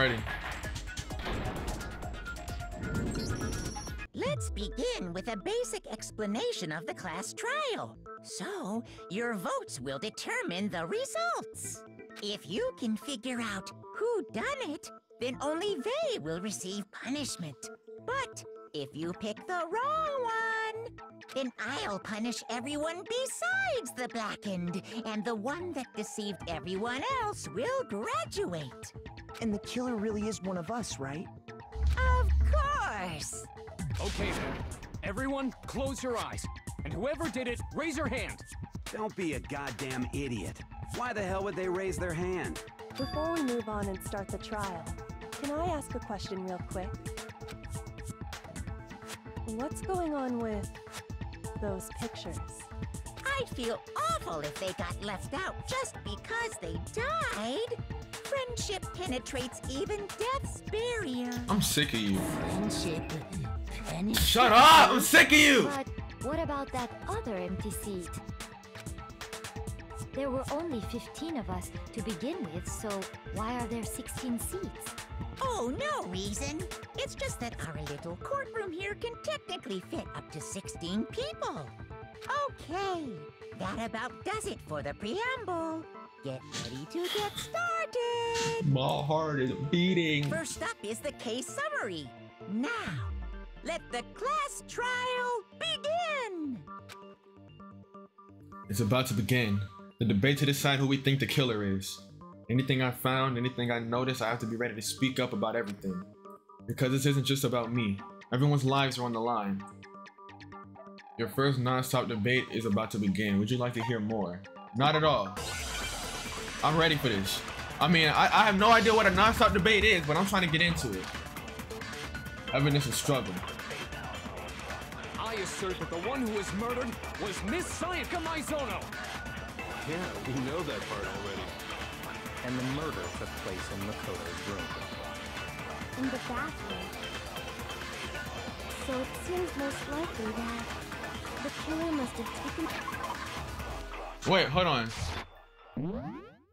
ready. Let's begin with a basic explanation of the class trial. So, your votes will determine the results. If you can figure out who done it, then only they will receive punishment. But if you pick the wrong one, then I'll punish everyone besides the blackened, and the one that deceived everyone else will graduate. And the killer really is one of us, right? Of course! Okay then. Everyone, close your eyes. And whoever did it, raise your hand. Don't be a goddamn idiot. Why the hell would they raise their hand? Before we move on and start the trial, can I ask a question real quick? What's going on with those pictures? I'd feel awful if they got left out just because they died. Friendship penetrates even death's barrier. I'm sick of you. Friendship penetrates. Shut up! I'm sick of you! But what about that other empty seat? There were only 15 of us to begin with, so why are there 16 seats? Oh, no reason. It's just that our little courtroom here can technically fit up to 16 people. Okay, that about does it for the preamble. Get ready to get started. My heart is beating. First up is the case summary. Now, let the class trial begin. It's about to begin. The debate to decide who we think the killer is. Anything I found, anything I noticed, I have to be ready to speak up about everything. Because this isn't just about me. Everyone's lives are on the line. Your first non-stop debate is about to begin. Would you like to hear more? Not at all. I'm ready for this. I mean, I have no idea what a non-stop debate is, but I'm trying to get into it. Evidence of struggle. I assert that the one who was murdered was Miss Sayaka Maizono. Yeah, we know that part already. And the murder took place in Makoto's room. In the bathroom. So it seems most likely that the killer must have taken... Wait, hold on.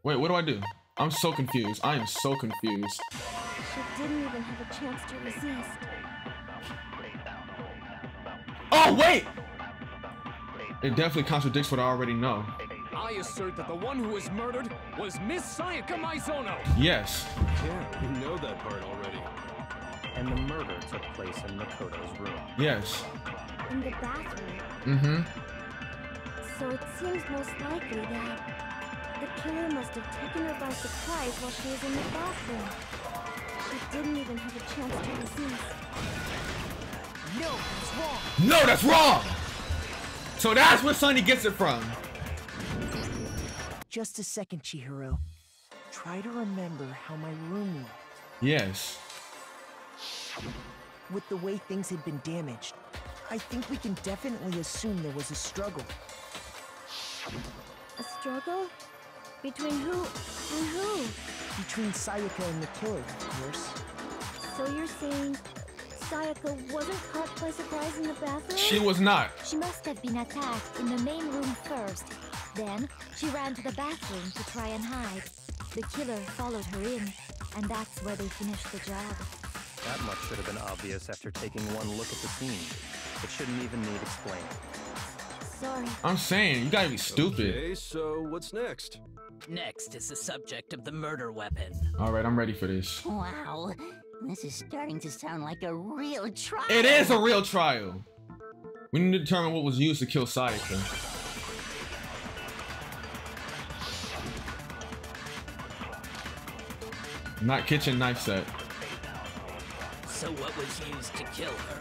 Wait, what do I do? I'm so confused. I am so confused. She didn't even have a chance to resist. Oh, wait! It definitely contradicts what I already know. I assert that the one who was murdered was Miss Sayaka Maizono. Yes. Yeah, we know that part already. And the murder took place in Makoto's room. Yes. In the bathroom. Mm-hmm. So it seems most likely that the killer must have taken her by surprise while she was in the bathroom. She didn't even have a chance to resist. No, that's wrong. No, that's wrong! So that's where Sunny gets it from. Just a second, Chihiro. Try to remember how my room looked. Yes. With the way things had been damaged, I think we can definitely assume there was a struggle. A struggle? Between who and who? Between Sayaka and the killer, of course. So you're saying Sayaka wasn't caught by surprise in the bathroom? She was not. She must have been attacked in the main room first. Then, she ran to the bathroom to try and hide. The killer followed her in, and that's where they finished the job. That much should have been obvious after taking one look at the scene. It shouldn't even need explaining. Sorry. I'm saying, you gotta be stupid. Okay, so what's next? Next is the subject of the murder weapon. Alright, I'm ready for this. Wow, this is starting to sound like a real trial. It is a real trial. We need to determine what was used to kill Sayaka. Not kitchen knife set. So what was used to kill her?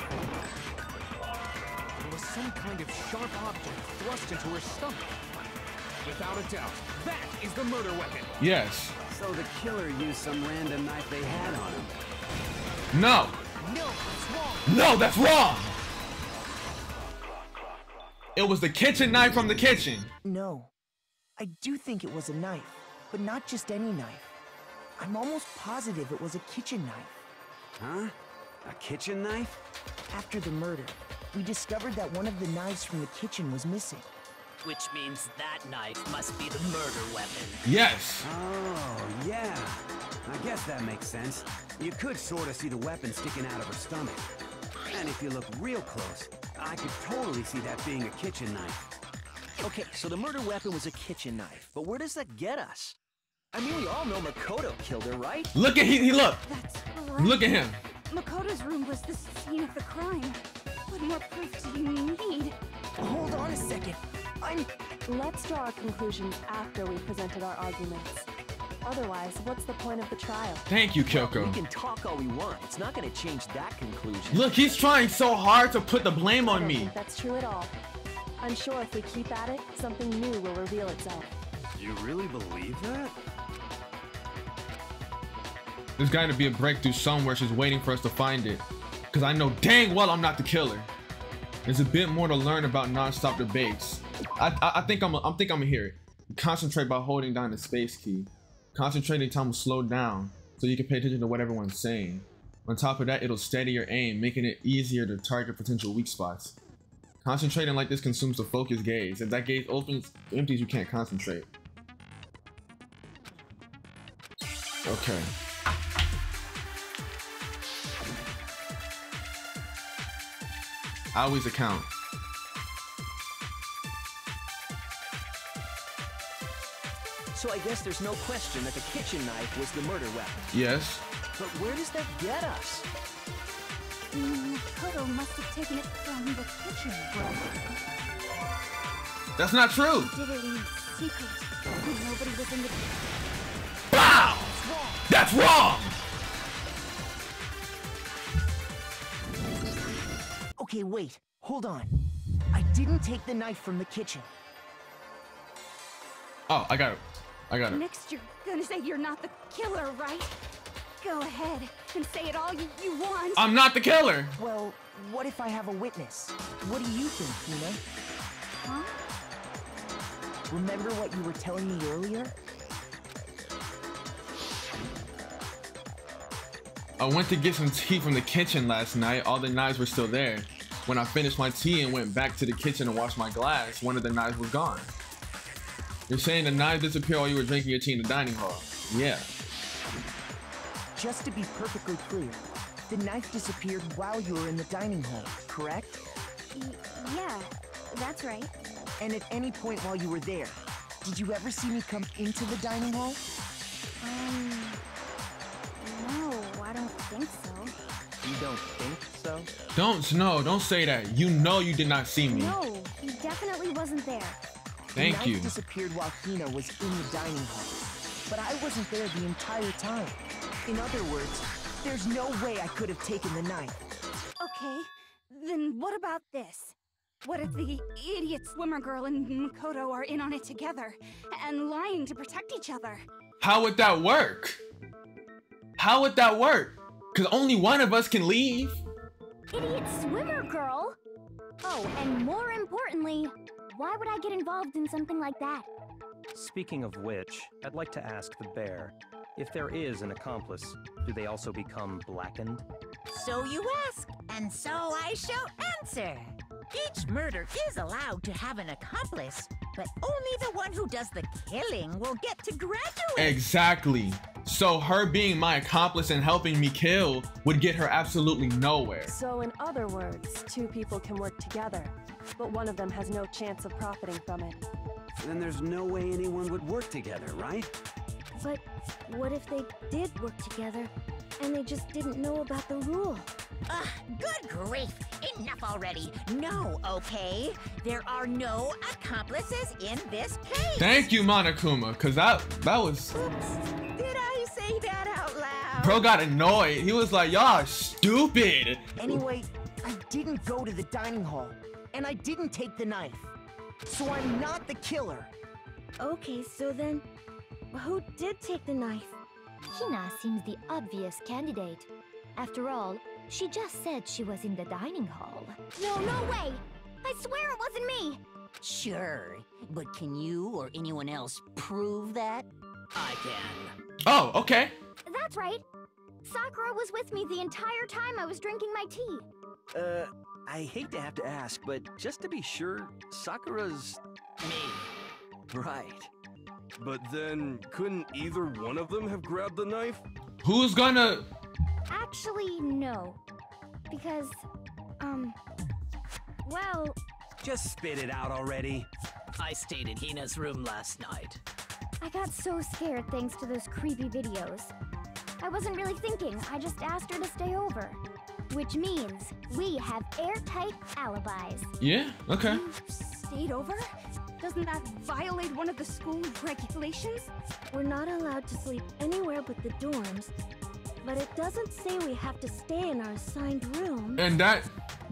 There was some kind of sharp object thrust into her stomach. Without a doubt, that is the murder weapon. Yes. So the killer used some random knife they had on him. No. No, that's wrong. No, that's wrong. It was the kitchen knife from the kitchen. No. I do think it was a knife, but not just any knife. I'm almost positive it was a kitchen knife. Huh? A kitchen knife? After the murder, we discovered that one of the knives from the kitchen was missing. Which means that knife must be the murder weapon. Yes. Oh, yeah. I guess that makes sense. You could sort of see the weapon sticking out of her stomach. And if you look real close, I could totally see that being a kitchen knife. Okay, so the murder weapon was a kitchen knife, but where does that get us? I mean, we all know Makoto killed her, right? Look at he look. That's right. Look at him. Makoto's room was the scene of the crime. What more proof do you need? Hold on a second. Let's draw our conclusions after we've presented our arguments. Otherwise, what's the point of the trial? Thank you, Kyoko. We can talk all we want. It's not going to change that conclusion. Look, he's trying so hard to put the blame I on don't me. think that's true at all. I'm sure if we keep at it, something new will reveal itself. You really believe that? There's got to be a breakthrough somewhere. She's waiting for us to find it. Because I know dang well I'm not the killer. There's a bit more to learn about non-stop debates. I think I'm gonna hear it. Concentrate by holding down the space key. Concentrating time will slow down so you can pay attention to what everyone's saying. On top of that, it'll steady your aim, making it easier to target potential weak spots. Concentrating like this consumes the focus gaze. If that gaze empties, you can't concentrate. Okay. I always account. So I guess there's no question that the kitchen knife was the murder weapon. Yes. But where does that get us? Makoto must have taken it from the kitchen. That's not true. He did it in secret. Nobody was in the... Wow! That's wrong! Okay, wait. Hold on. I didn't take the knife from the kitchen. Oh, I got it. I got it. Next, you're gonna say you're not the killer, right? Go ahead and say it all you want. I'm not the killer. Well, what if I have a witness? What do you think, Hina? Huh? Remember what you were telling me earlier? I went to get some tea from the kitchen last night. All the knives were still there. When I finished my tea and went back to the kitchen and washed my glass, one of the knives was gone. You're saying the knife disappeared while you were drinking your tea in the dining hall? Yeah. Just to be perfectly clear, the knife disappeared while you were in the dining hall, correct? Yeah, that's right. And at any point while you were there, did you ever see me come into the dining hall? No, I don't think so. You don't think so? Don't say that. You know you did not see me. No, he definitely wasn't there. Thank you. The knife disappeared while Hina was in the dining hall, but I wasn't there the entire time. In other words, there's no way I could have taken the knife. Okay, then what about this? What if the idiot swimmer girl and Makoto are in on it together and lying to protect each other? How would that work? How would that work? Because only one of us can leave. Idiot swimmer girl? Oh, and more importantly, why would I get involved in something like that? Speaking of which, I'd like to ask the bear, if there is an accomplice, do they also become blackened? So you ask, and so I shall answer. Each murder is allowed to have an accomplice, but only the one who does the killing will get to graduate. Exactly. So her being my accomplice and helping me kill would get her absolutely nowhere. So in other words, two people can work together, but one of them has no chance of profiting from it. Then there's no way anyone would work together, right? But what if they did work together and they just didn't know about the rule? Ugh, good grief. Enough already. No, okay? There are no accomplices in this case. Thank you, Monokuma, because that was... Oops. Did I say that out loud? Bro got annoyed. He was like, y'all stupid. Anyway, I didn't go to the dining hall, and I didn't take the knife. So I'm not the killer. Okay, so then, who did take the knife? Hina seems the obvious candidate. After all, she just said she was in the dining hall. No way! I swear it wasn't me! Sure, but can you or anyone else prove that? I can. Oh, okay. That's right. Sakura was with me the entire time I was drinking my tea. I hate to have to ask, but just to be sure, Sakura's... Me. Right. But then, couldn't either one of them have grabbed the knife? Who's gonna... Actually, no. Because, well... Just spit it out already. I stayed in Hina's room last night. I got so scared thanks to those creepy videos. I wasn't really thinking, I just asked her to stay over. Which means we have airtight alibis. Yeah, okay. You stayed over? Doesn't that violate one of the school regulations? We're not allowed to sleep anywhere but the dorms, but it doesn't say we have to stay in our assigned room. And that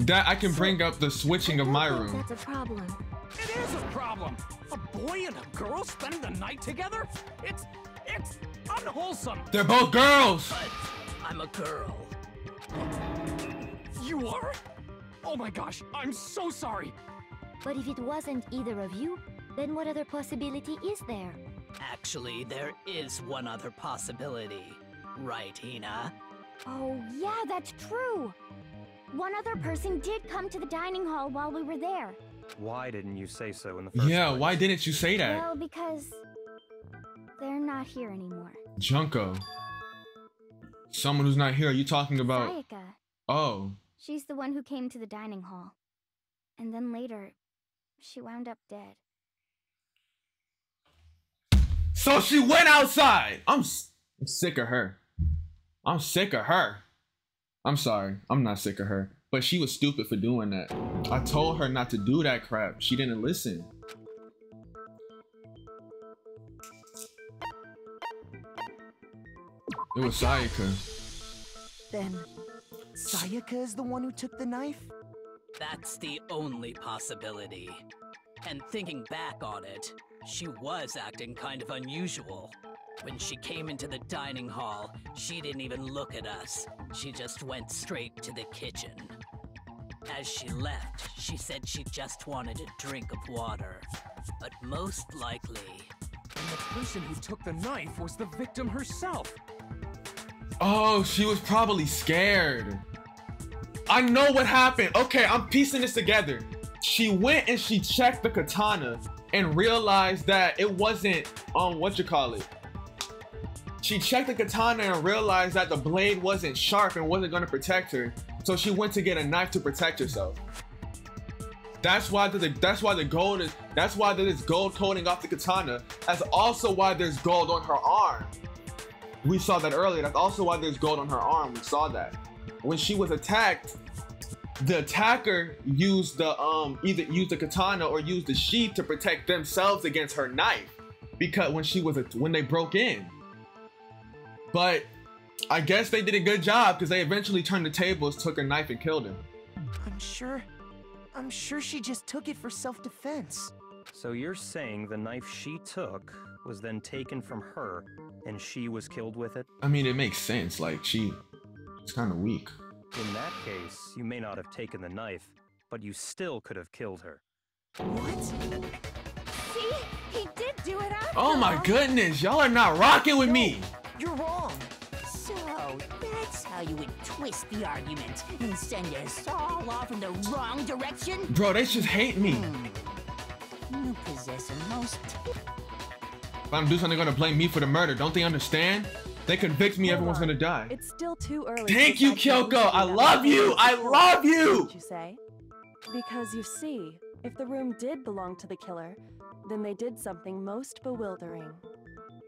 I can bring up the switching of my room. That's a problem. It is a problem! A boy and a girl spending the night together? It's unwholesome! They're both girls! But I'm a girl. You are? Oh my gosh, I'm so sorry! But if it wasn't either of you, then what other possibility is there? Actually, there is one other possibility. Right, Hina? Oh, yeah, that's true! One other person did come to the dining hall while we were there. Why didn't you say so in the first place? Yeah, why didn't you say that? Well, because they're not here anymore. Junko. Someone who's not here, are you talking about? Sayaka. Oh. She's the one who came to the dining hall. And then later, she wound up dead. So she went outside! I'm sick of her. I'm sick of her. I'm sorry, I'm not sick of her. But she was stupid for doing that. I told her not to do that crap. She didn't listen. It was Sayaka. Then, Sayaka is the one who took the knife? That's the only possibility. And thinking back on it, she was acting kind of unusual. When she came into the dining hall, she didn't even look at us. She just went straight to the kitchen. As she left, she said she just wanted a drink of water. But most likely... And the person who took the knife was the victim herself. Oh, she was probably scared. I know what happened. Okay, I'm piecing this together. She went and she checked the katana and realized that it wasn't, She checked the katana and realized that the blade wasn't sharp and wasn't gonna protect her. So she went to get a knife to protect herself. That's why there's gold coating off the katana. That's also why there's gold on her arm. We saw that earlier. That's also why there's gold on her arm. We saw that. When she was attacked, the attacker used the either used the katana or used the sheath to protect themselves against her knife, because when they broke in. But I guess they did a good job because they eventually turned the tables, took her knife, and killed her. I'm sure she just took it for self-defense. So you're saying the knife she took was then taken from her and she was killed with it? I mean, it makes sense. Like, she's kind of weak. In that case, you may not have taken the knife, but you still could have killed her. What? See? He did do it after Oh my goodness, y'all are not rocking with me. You're wrong. So, that's how you would twist the argument and send us all off in the wrong direction? Bro, they just hate me. You possess a most... If I'm doing something, they're gonna blame me for the murder. Don't they understand? They convict me, everyone's gonna die. It's still too early. Thank you, Kyoko. I love you. I love you. What you say? Because you see, if the room did belong to the killer, then they did something most bewildering.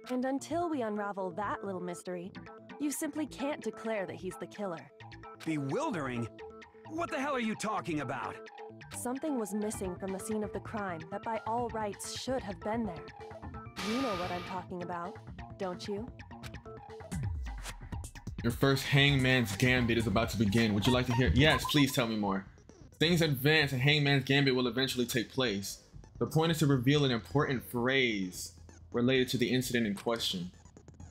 And until we unravel that little mystery, you simply can't declare that he's the killer. Bewildering? What the hell are you talking about? Something was missing from the scene of the crime that by all rights should have been there. You know what I'm talking about, don't you? Your first Hangman's Gambit is about to begin. Would you like to hear? Yes, please tell me more. Things advance and Hangman's Gambit will eventually take place. The point is to reveal an important phrase related to the incident in question.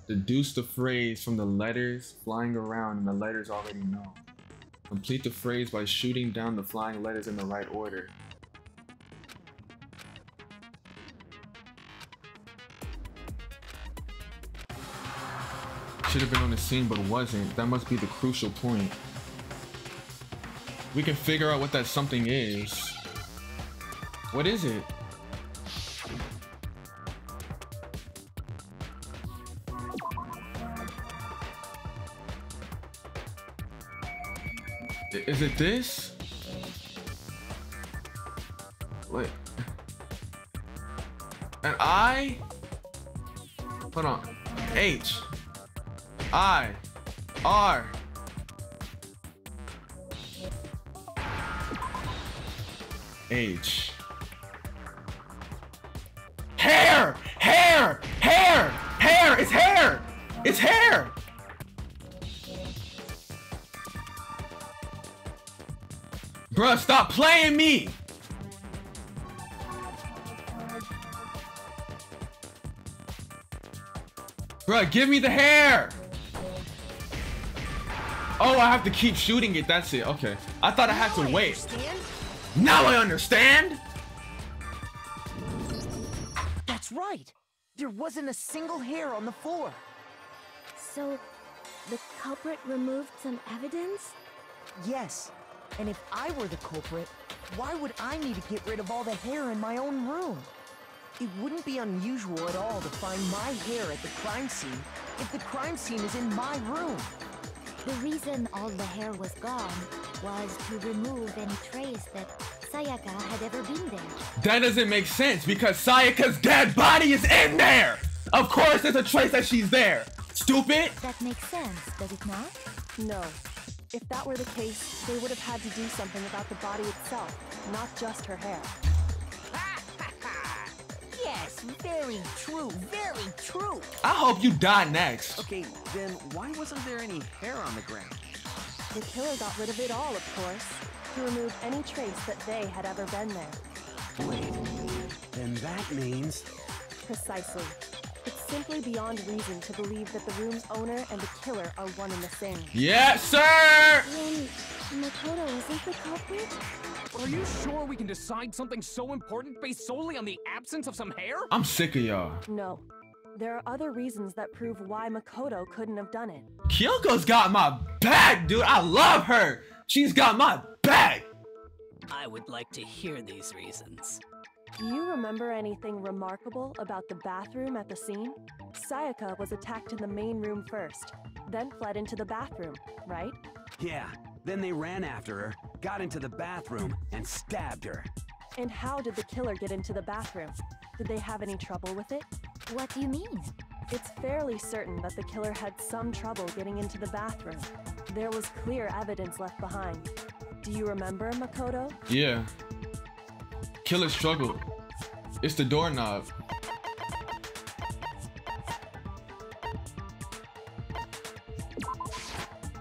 Deduce the phrase from the letters flying around and the letters already known. Complete the phrase by shooting down the flying letters in the right order. Should have been on the scene but wasn't. That must be the crucial point. We can figure out what that something is. What is it? Is it this? Wait. And I? Hold on. H. I. R. H. Hair! Hair! Hair! Hair! It's hair! It's hair! Bruh, stop playing me! Bruh, give me the hair! Oh, I have to keep shooting it, that's it, okay. I thought I had to wait. Now I understand! That's right! There wasn't a single hair on the floor. So, the culprit removed some evidence? Yes. And if I were the culprit, why would I need to get rid of all the hair in my own room? It wouldn't be unusual at all to find my hair at the crime scene if the crime scene is in my room. The reason all the hair was gone was to remove any trace that Sayaka had ever been there. That doesn't make sense because Sayaka's dead body is in there! Of course there's a trace that she's there! Stupid! That makes sense, does it not? No. If that were the case, they would have had to do something about the body itself, not just her hair. Yes, very true, very true. I hope you die next. Okay, then why wasn't there any hair on the ground? The killer got rid of it all, of course, to remove any trace that they had ever been there. Wait, then that means... Precisely. It's simply beyond reason to believe that the room's owner and the killer are one and the same. Yes, sir! Then Makoto isn't the culprit? Are you sure we can decide something so important based solely on the absence of some hair? I'm sick of y'all. No. There are other reasons that prove why Makoto couldn't have done it. Kyoko's got my back, dude. I love her. She's got my back. I would like to hear these reasons. Do you remember anything remarkable about the bathroom at the scene? Sayaka was attacked in the main room first, then fled into the bathroom, right? Yeah, then they ran after her, got into the bathroom, and stabbed her. And how did the killer get into the bathroom? Did they have any trouble with it? What do you mean? It's fairly certain that the killer had some trouble getting into the bathroom. There was clear evidence left behind. Do you remember, Makoto? Yeah. Killer struggled. It's the doorknob.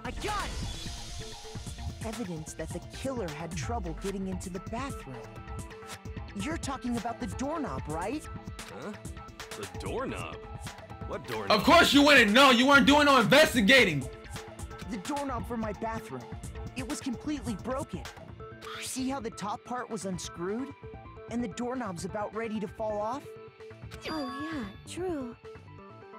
I got it! Evidence that the killer had trouble getting into the bathroom. You're talking about the doorknob, right? Huh? The doorknob? What doorknob? Of course you wouldn't know. You weren't doing no investigating. The doorknob for my bathroom. It was completely broken. See how the top part was unscrewed? And the doorknob's about ready to fall off? Oh yeah, true.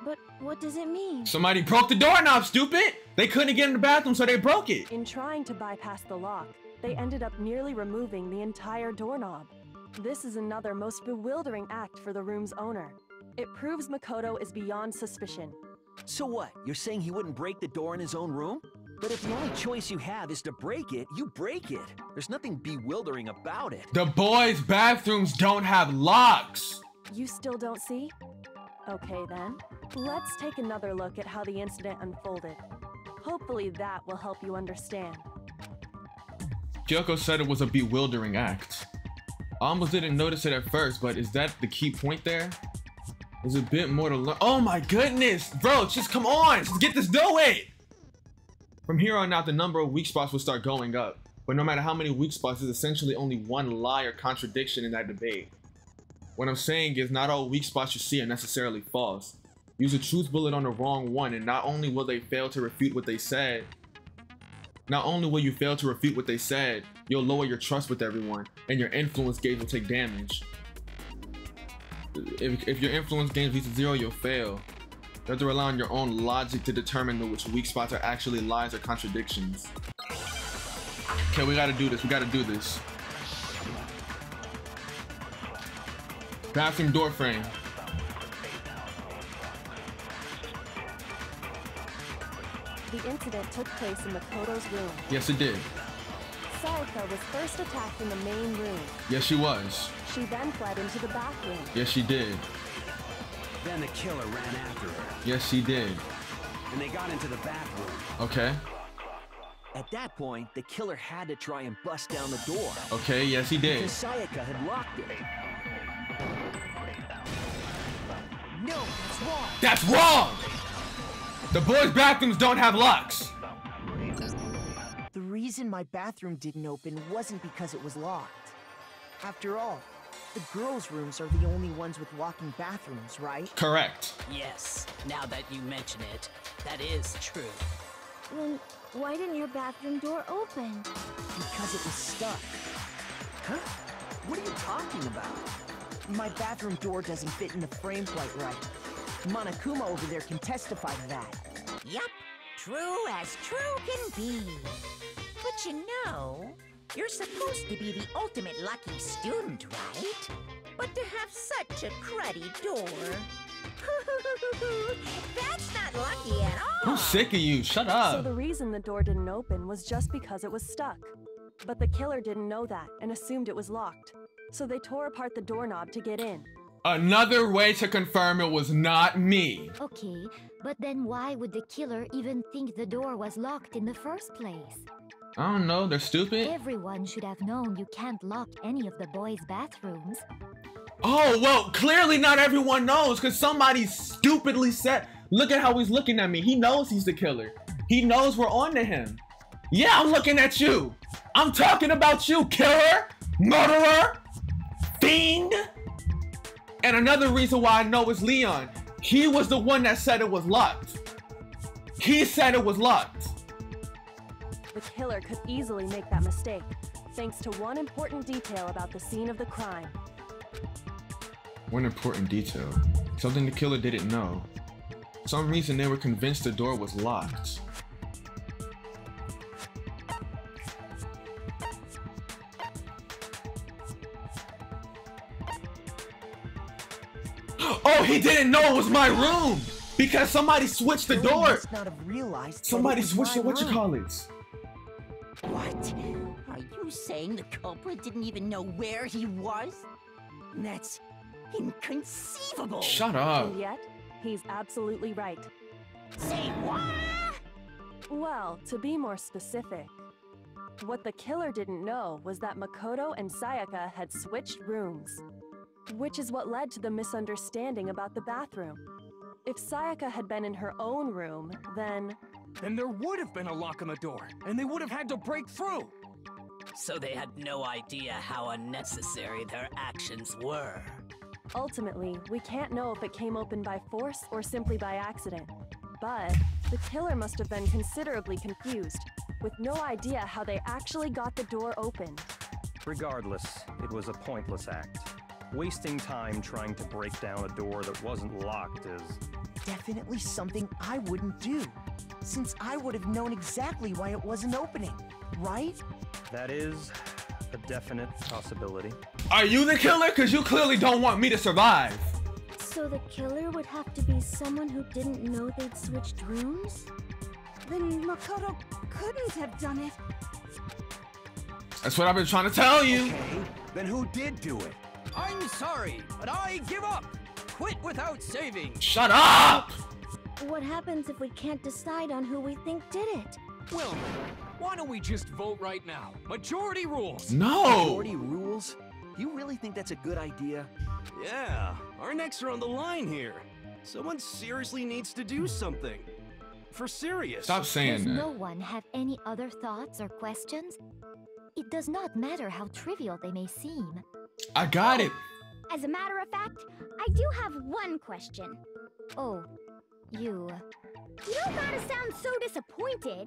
But what does it mean? Somebody broke the doorknob, stupid. They couldn't get in the bathroom, so they broke it. In trying to bypass the lock, they ended up nearly removing the entire doorknob. This is another most bewildering act for the room's owner. It proves Makoto is beyond suspicion. So what? You're saying he wouldn't break the door in his own room? But if the only choice you have is to break it, you break it. There's nothing bewildering about it. The boys' bathrooms don't have locks. You still don't see? Okay then, let's take another look at how the incident unfolded. Hopefully that will help you understand. Kyoko said it was a bewildering act. I almost didn't notice it at first, but is that the key point there? There's a bit more to learn. Oh my goodness, bro, just come on, just get this doing. From here on out, the number of weak spots will start going up. But no matter how many weak spots, there's essentially only one lie or contradiction in that debate. What I'm saying is not all weak spots you see are necessarily false. Use a truth bullet on the wrong one, and not only will they fail to refute what they said, you'll lower your trust with everyone, and your influence gauge will take damage. If your influence gauge reaches 0, you'll fail. You have to rely on your own logic to determine which weak spots are actually lies or contradictions. Okay, we gotta do this. Bathroom door frame. The incident took place in Makoto's room. Yes, it did. Sayaka was first attacked in the main room. Yes, she was. She then fled into the bathroom. Yes, she did. Then the killer ran after her. Yes, she did. And they got into the bathroom. Okay. At that point, the killer had to try and bust down the door. Okay, yes, he did. Because Sayaka had locked it. No, that's wrong. That's wrong! The boys' bathrooms don't have locks. The reason my bathroom didn't open wasn't because it was locked. After all, the girls' rooms are the only ones with locking bathrooms, right? Correct. Yes, now that you mention it, that is true. Then why didn't your bathroom door open? Because it was stuck. Huh? What are you talking about? My bathroom door doesn't fit in the frame quite right. Monokuma over there can testify to that. Yup, true as true can be. But you know, you're supposed to be the ultimate lucky student, right? But to have such a cruddy door... That's not lucky at all! I'm sick of you, shut So up! the reason the door didn't open was just because it was stuck. But the killer didn't know that and assumed it was locked. So they tore apart the doorknob to get in. Another way to confirm it was not me. Okay, but then why would the killer even think the door was locked in the first place? I don't know, they're stupid. Everyone should have known you can't lock any of the boys' bathrooms. Oh, well, clearly not everyone knows because somebody stupidly said, look at how he's looking at me. He knows he's the killer. He knows we're on to him. Yeah, I'm looking at you. I'm talking about you, killer, murderer, fiend. And another reason why I know is Leon. He was the one that said it was locked. He said it was locked. The killer could easily make that mistake, thanks to one important detail about the scene of the crime. One important detail. Something the killer didn't know. For some reason they were convinced the door was locked. Oh, he didn't know it was my room! Because somebody switched the door! Must not have realized Somebody that it was switched my it, what you room. call it? What? Are you saying the culprit didn't even know where he was? That's inconceivable! Shut up. And yet, he's absolutely right. Say what? Well, to be more specific, what the killer didn't know was that Makoto and Sayaka had switched rooms, which is what led to the misunderstanding about the bathroom. If Sayaka had been in her own room, then there would have been a lock on the door, and they would have had to break through. So they had no idea how unnecessary their actions were. ultimately, we can't know if it came open by force or simply by accident. But the killer must have been considerably confused, with no idea how they actually got the door open. Regardless, it was a pointless act. Wasting time trying to break down a door that wasn't locked is... definitely something I wouldn't do, since I would have known exactly why it wasn't opening, right? That is a definite possibility. Are you the killer? Because you clearly don't want me to survive. So the killer would have to be someone who didn't know they'd switched rooms? Then Makoto couldn't have done it. That's what I've been trying to tell you. Okay, then who did do it? I'm sorry, but I give up. Quit without saving. Shut up! What happens if we can't decide on who we think did it? Well, why don't we just vote right now? Majority rules. No! Majority rules? You really think that's a good idea? Yeah, our necks are on the line here. Someone seriously needs to do something. For serious. Stop saying Does that. no one have any other thoughts or questions? It does not matter how trivial they may seem. I got it. As a matter of fact, I do have one question. Oh, you... You don't gotta sound so disappointed.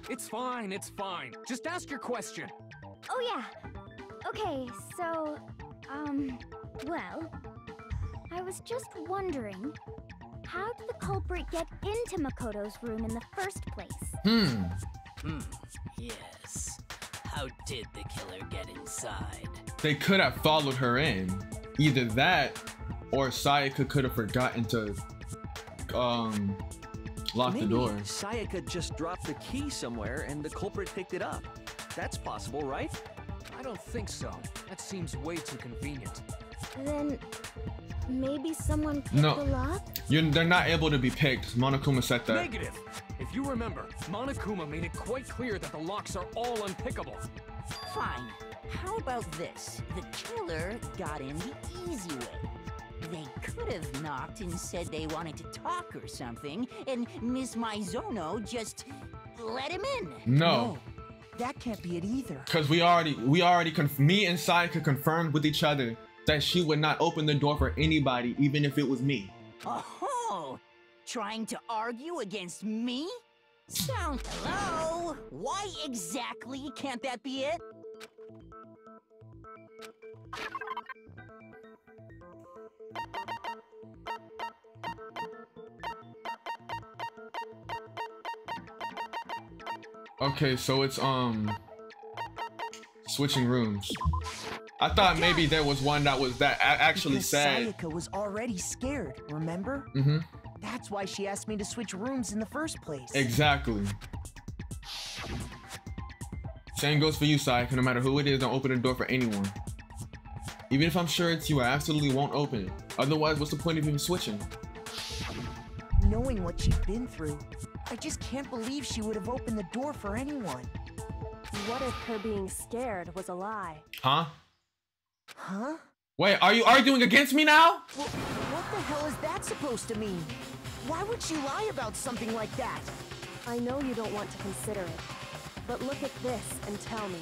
It's fine, it's fine. Just ask your question. Oh yeah. Okay, so, well, I was just wondering, how did the culprit get into Makoto's room in the first place? Yes. How did the killer get inside? They could have followed her in. Either that, or Sayaka could have forgotten to, lock Maybe the door. Sayaka just dropped the key somewhere and the culprit picked it up. That's possible, right? I don't think so. That seems way too convenient. Then maybe someone picked No. the lock? They're not able to be picked. Monokuma said that. Negative! If you remember, Monokuma made it quite clear that the locks are all unpickable. Fine. How about this? The killer got in the easy way. They could have knocked and said they wanted to talk or something, and Ms. Maizono just let him in. No. That can't be it either. Because me and Sayaka confirmed with each other that she would not open the door for anybody, even if it was me. Oh, trying to argue against me? Hello? Why exactly can't that be it? Okay, so it's switching rooms. I thought maybe there was one that actually because said Sayaka was already scared, remember? Mm-hmm. That's why she asked me to switch rooms in the first place. Exactly. Same goes for you, Sayaka. No matter who it is, don't open the door for anyone. Even if I'm sure it's you, I absolutely won't open it. Otherwise, what's the point of even switching? Knowing what she'd been through, I just can't believe she would have opened the door for anyone. What if her being scared was a lie? Huh? Huh? Wait, are you arguing against me now? Well, what the hell is that supposed to mean? Why would she lie about something like that? I know you don't want to consider it, but look at this and tell me.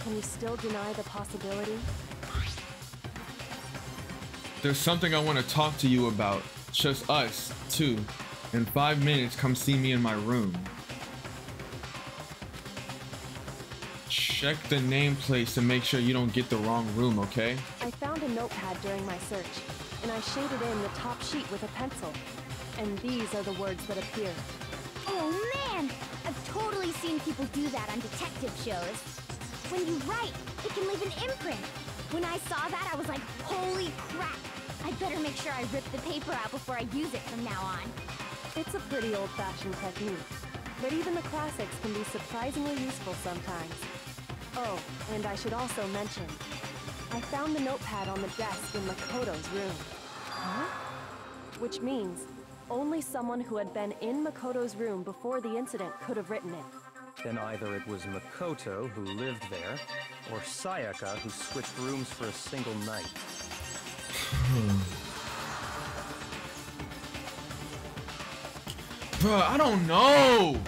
Can you still deny the possibility? There's something I want to talk to you about. Just us, two. In 5 minutes, come see me in my room. Check the nameplates to make sure you don't get the wrong room, okay? I found a notepad during my search, and I shaded in the top sheet with a pencil. And these are the words that appear. Oh man! I've totally seen people do that on detective shows. When you write, it can leave an imprint. When I saw that, I was like, holy crap! I'd better make sure I rip the paper out before I use it from now on. It's a pretty old-fashioned technique, but even the classics can be surprisingly useful sometimes. Oh, and I should also mention, I found the notepad on the desk in Makoto's room. Huh? Which means only someone who had been in Makoto's room before the incident could have written it. Then either it was Makoto who lived there, or Sayaka who switched rooms for a single night. Bruh, I don't know!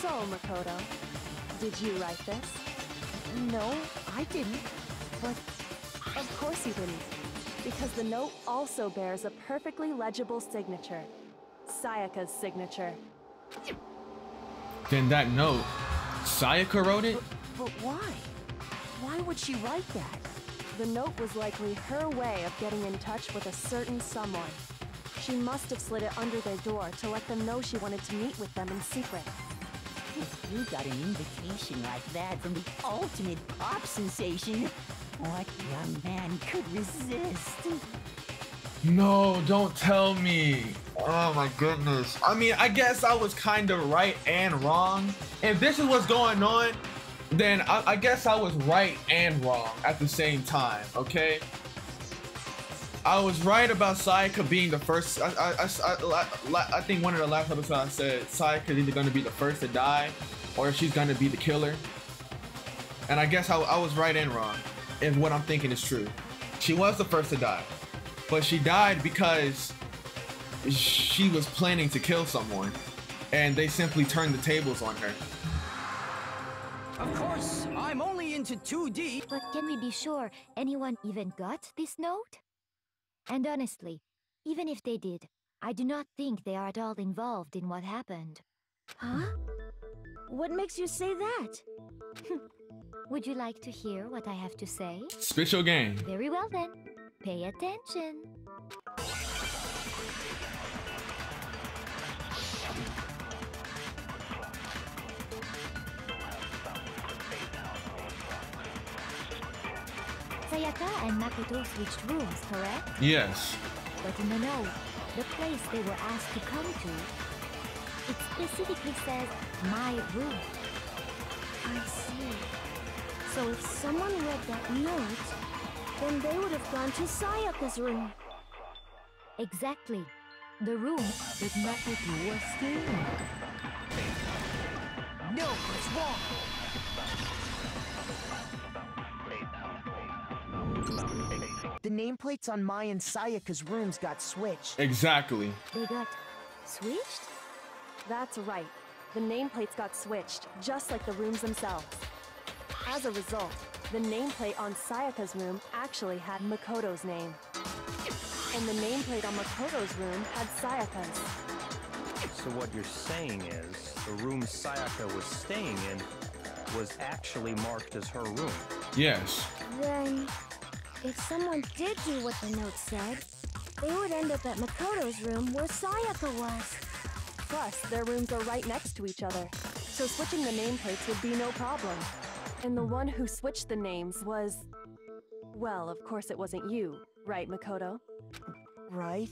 So, Makoto, did you write this? No, I didn't. But of course you didn't, because the note also bears a perfectly legible signature. Sayaka's signature. Then that note, Sayaka wrote it? But why? Why would she write that? The note was likely her way of getting in touch with a certain someone. She must have slid it under their door to let them know she wanted to meet with them in secret. If you got an invitation like that from the ultimate pop sensation, what young man could resist? No, don't tell me. Oh my goodness. I mean, I guess I was kind of right and wrong. If this is what's going on, then I guess I was right and wrong at the same time, okay? I was right about Sayaka being the first. I think one of the last episodes I said Sayaka is either going to be the first to die or she's going to be the killer. And I guess I was right and wrong if what I'm thinking is true. She was the first to die, but she died because she was planning to kill someone and they simply turned the tables on her. Of course, I'm only into 2D. But can we be sure anyone even got this note? And honestly, even if they did, I do not think they are at all involved in what happened. Huh? What makes you say that? Would you like to hear what I have to say? Spit your game. Very well then. Pay attention. Sayaka and Makoto switched rooms, correct? Yes. But in the note, the place they were asked to come to, it specifically says, my room. I see. So if someone read that note, then they would have gone to Sayaka's room. Exactly. The room did not get worse too. No, it's wrong. The nameplates on Mai and Sayaka's rooms got switched. Exactly. They got switched? That's right. The nameplates got switched, just like the rooms themselves. As a result, the nameplate on Sayaka's room actually had Makoto's name. And the nameplate on Makoto's room had Sayaka's. So what you're saying is, the room Sayaka was staying in was actually marked as her room. Yes. Then, if someone did do what the note said, they would end up at Makoto's room where Sayaka was. Plus, their rooms are right next to each other, so switching the nameplates would be no problem. And the one who switched the names was... Well, of course it wasn't you, right, Makoto? Right.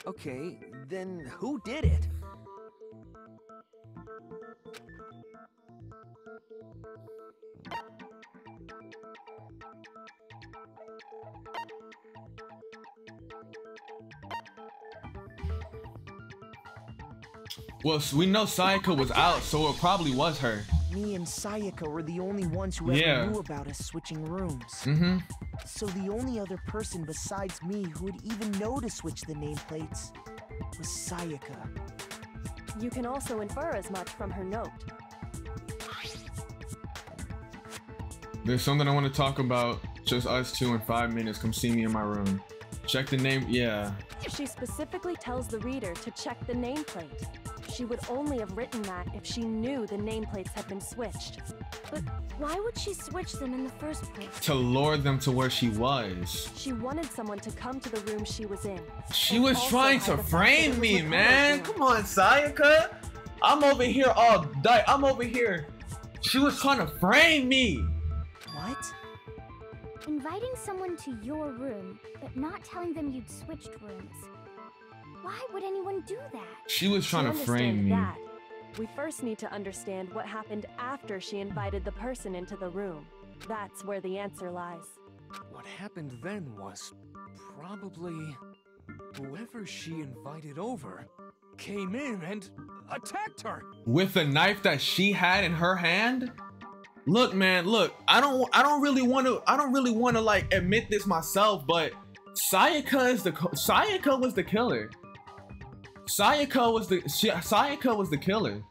Okay, then who did it? Well, we know Sayaka was out, so it probably was her. Me and Sayaka were the only ones who ever knew about us switching rooms. Mm-hmm. So the only other person besides me who would even know to switch the nameplates was Sayaka. You can also infer as much from her note. There's something I want to talk about. Just us two in 5 minutes. Come see me in my room. Check the name. Yeah. She specifically tells the reader to check the nameplate. She would only have written that if she knew the nameplates had been switched. But why would she switch them in the first place? To lure them to where she was. She wanted someone to come to the room she was in. She was trying to frame me, man. Come on, Sayaka. I'm over here all day. I'm over here. She was trying to frame me. What? Inviting someone to your room, but not telling them you'd switched rooms. Why would anyone do that? She was trying to frame me. That, we first need to understand what happened after she invited the person into the room. That's where the answer lies. What happened then was probably whoever she invited over came in and attacked her with the knife that she had in her hand. Look, man, look, I don't really want to like admit this myself, but Sayaka was the killer. Sayaka was the killer,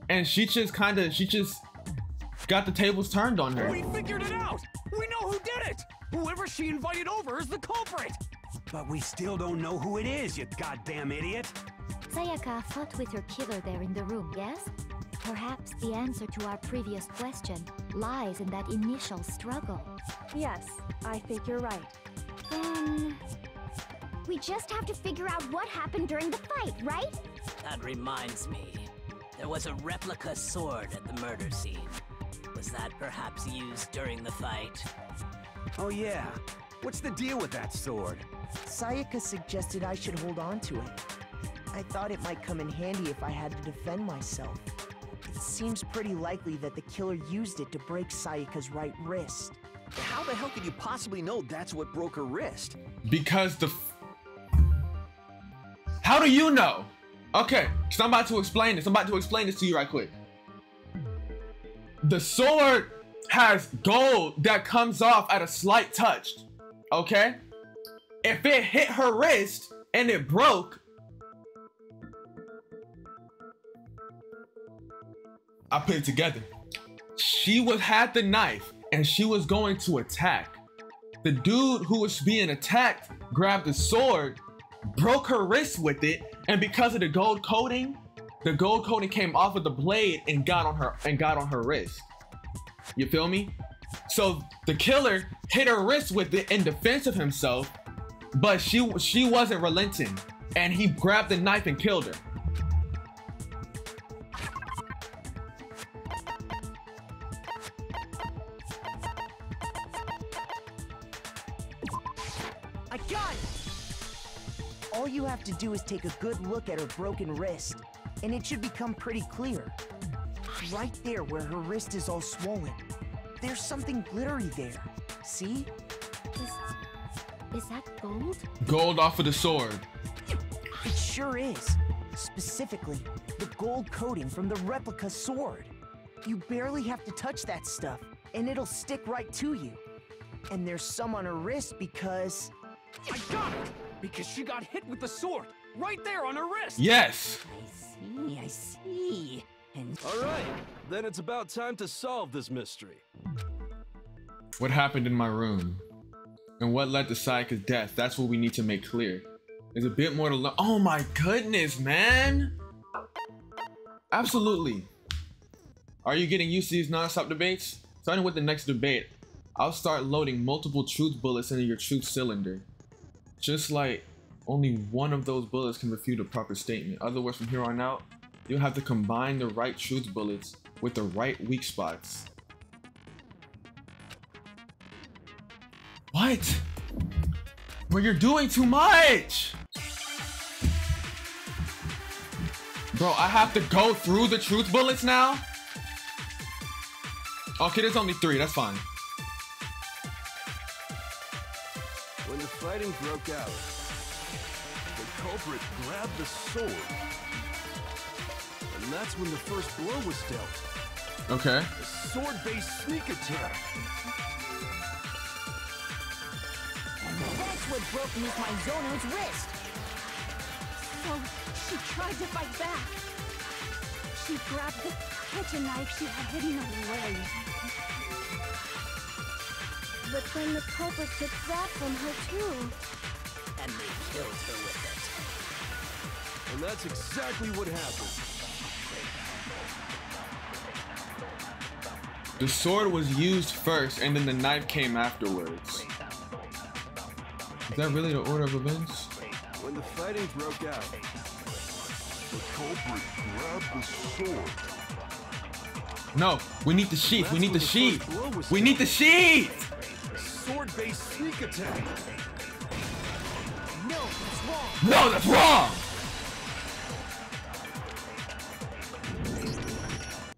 and she just got the tables turned on her. We figured it out. We know who did it. Whoever she invited over is the culprit. But we still don't know who it is, you goddamn idiot. Sayaka fought with her killer there in the room, yes? Perhaps the answer to our previous question lies in that initial struggle. Yes, I think you're right. Then... we just have to figure out what happened during the fight, right? That reminds me. There was a replica sword at the murder scene. Was that perhaps used during the fight? Oh yeah. What's the deal with that sword? Sayaka suggested I should hold on to it. I thought it might come in handy if I had to defend myself. It seems pretty likely that the killer used it to break Sayaka's right wrist. How the hell could you possibly know that's what broke her wrist? Because how do you know? Okay, because I'm about to explain this. I'm about to explain this to you right quick. The sword has gold that comes off at a slight touch. Okay? If it hit her wrist and it broke, I put it together. She had the knife and she was going to attack. The dude who was being attacked grabbed the sword, broke her wrist with it, and because of the gold coating came off of the blade and got on her wrist. You feel me? So the killer hit her wrist with it in defense of himself, but she wasn't relenting, and he grabbed the knife and killed her. I got it! All you have to do is take a good look at her broken wrist, and it should become pretty clear. Right there where her wrist is all swollen. There's something glittery there. See? Is that gold? Gold off of the sword. It sure is. Specifically, the gold coating from the replica sword. You barely have to touch that stuff, and it'll stick right to you. And there's some on her wrist because... I got it! Because she got hit with the sword, right there on her wrist! Yes! I see. And Alright, then it's about time to solve this mystery. What happened in my room? And what led to Sayaka's death? That's what we need to make clear. There's a bit more to learn. Oh my goodness, man! Absolutely. Are you getting used to these non-stop debates? Starting with the next debate, I'll start loading multiple truth bullets into your truth cylinder. Just like only one of those bullets can refute a proper statement. Other words, from here on out, you'll have to combine the right truth bullets with the right weak spots. What? Well, you're doing too much! Bro, I have to go through the truth bullets now? Okay, there's only 3, that's fine. When the fighting broke out, the culprit grabbed the sword. And that's when the first blow was dealt. Okay. A sword-based sneak attack. that's what broke Miss Mizono's wrist. So, she tried to fight back. She grabbed the kitchen knife she had hidden on her leg. But then the culprit took that from her too. And they killed her with it. And that's exactly what happened. The sword was used first, and then the knife came afterwards. Is that really the order of events? When the fighting broke out, the culprit grabbed the sword. No, we need the sheath. We need the sheath. We need the sheath. Sword-based sneak attack. No, that's wrong. No, that's wrong.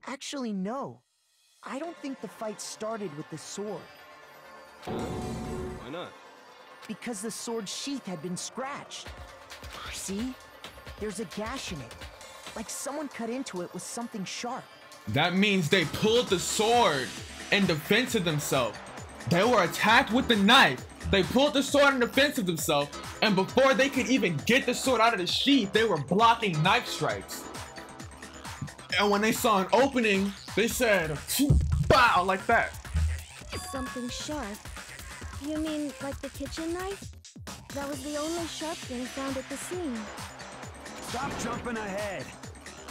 Actually, no. I don't think the fight started with the sword. Why not? Because the sword's sheath had been scratched. See? There's a gash in it. Like someone cut into it with something sharp. That means they pulled the sword in defense of themselves. They were attacked with the knife. They pulled the sword in defense of themselves, and before they could even get the sword out of the sheath, they were blocking knife strikes. And when they saw an opening, they said, "Bow!" like that. Something sharp? You mean like the kitchen knife? That was the only sharp thing found at the scene. Stop jumping ahead.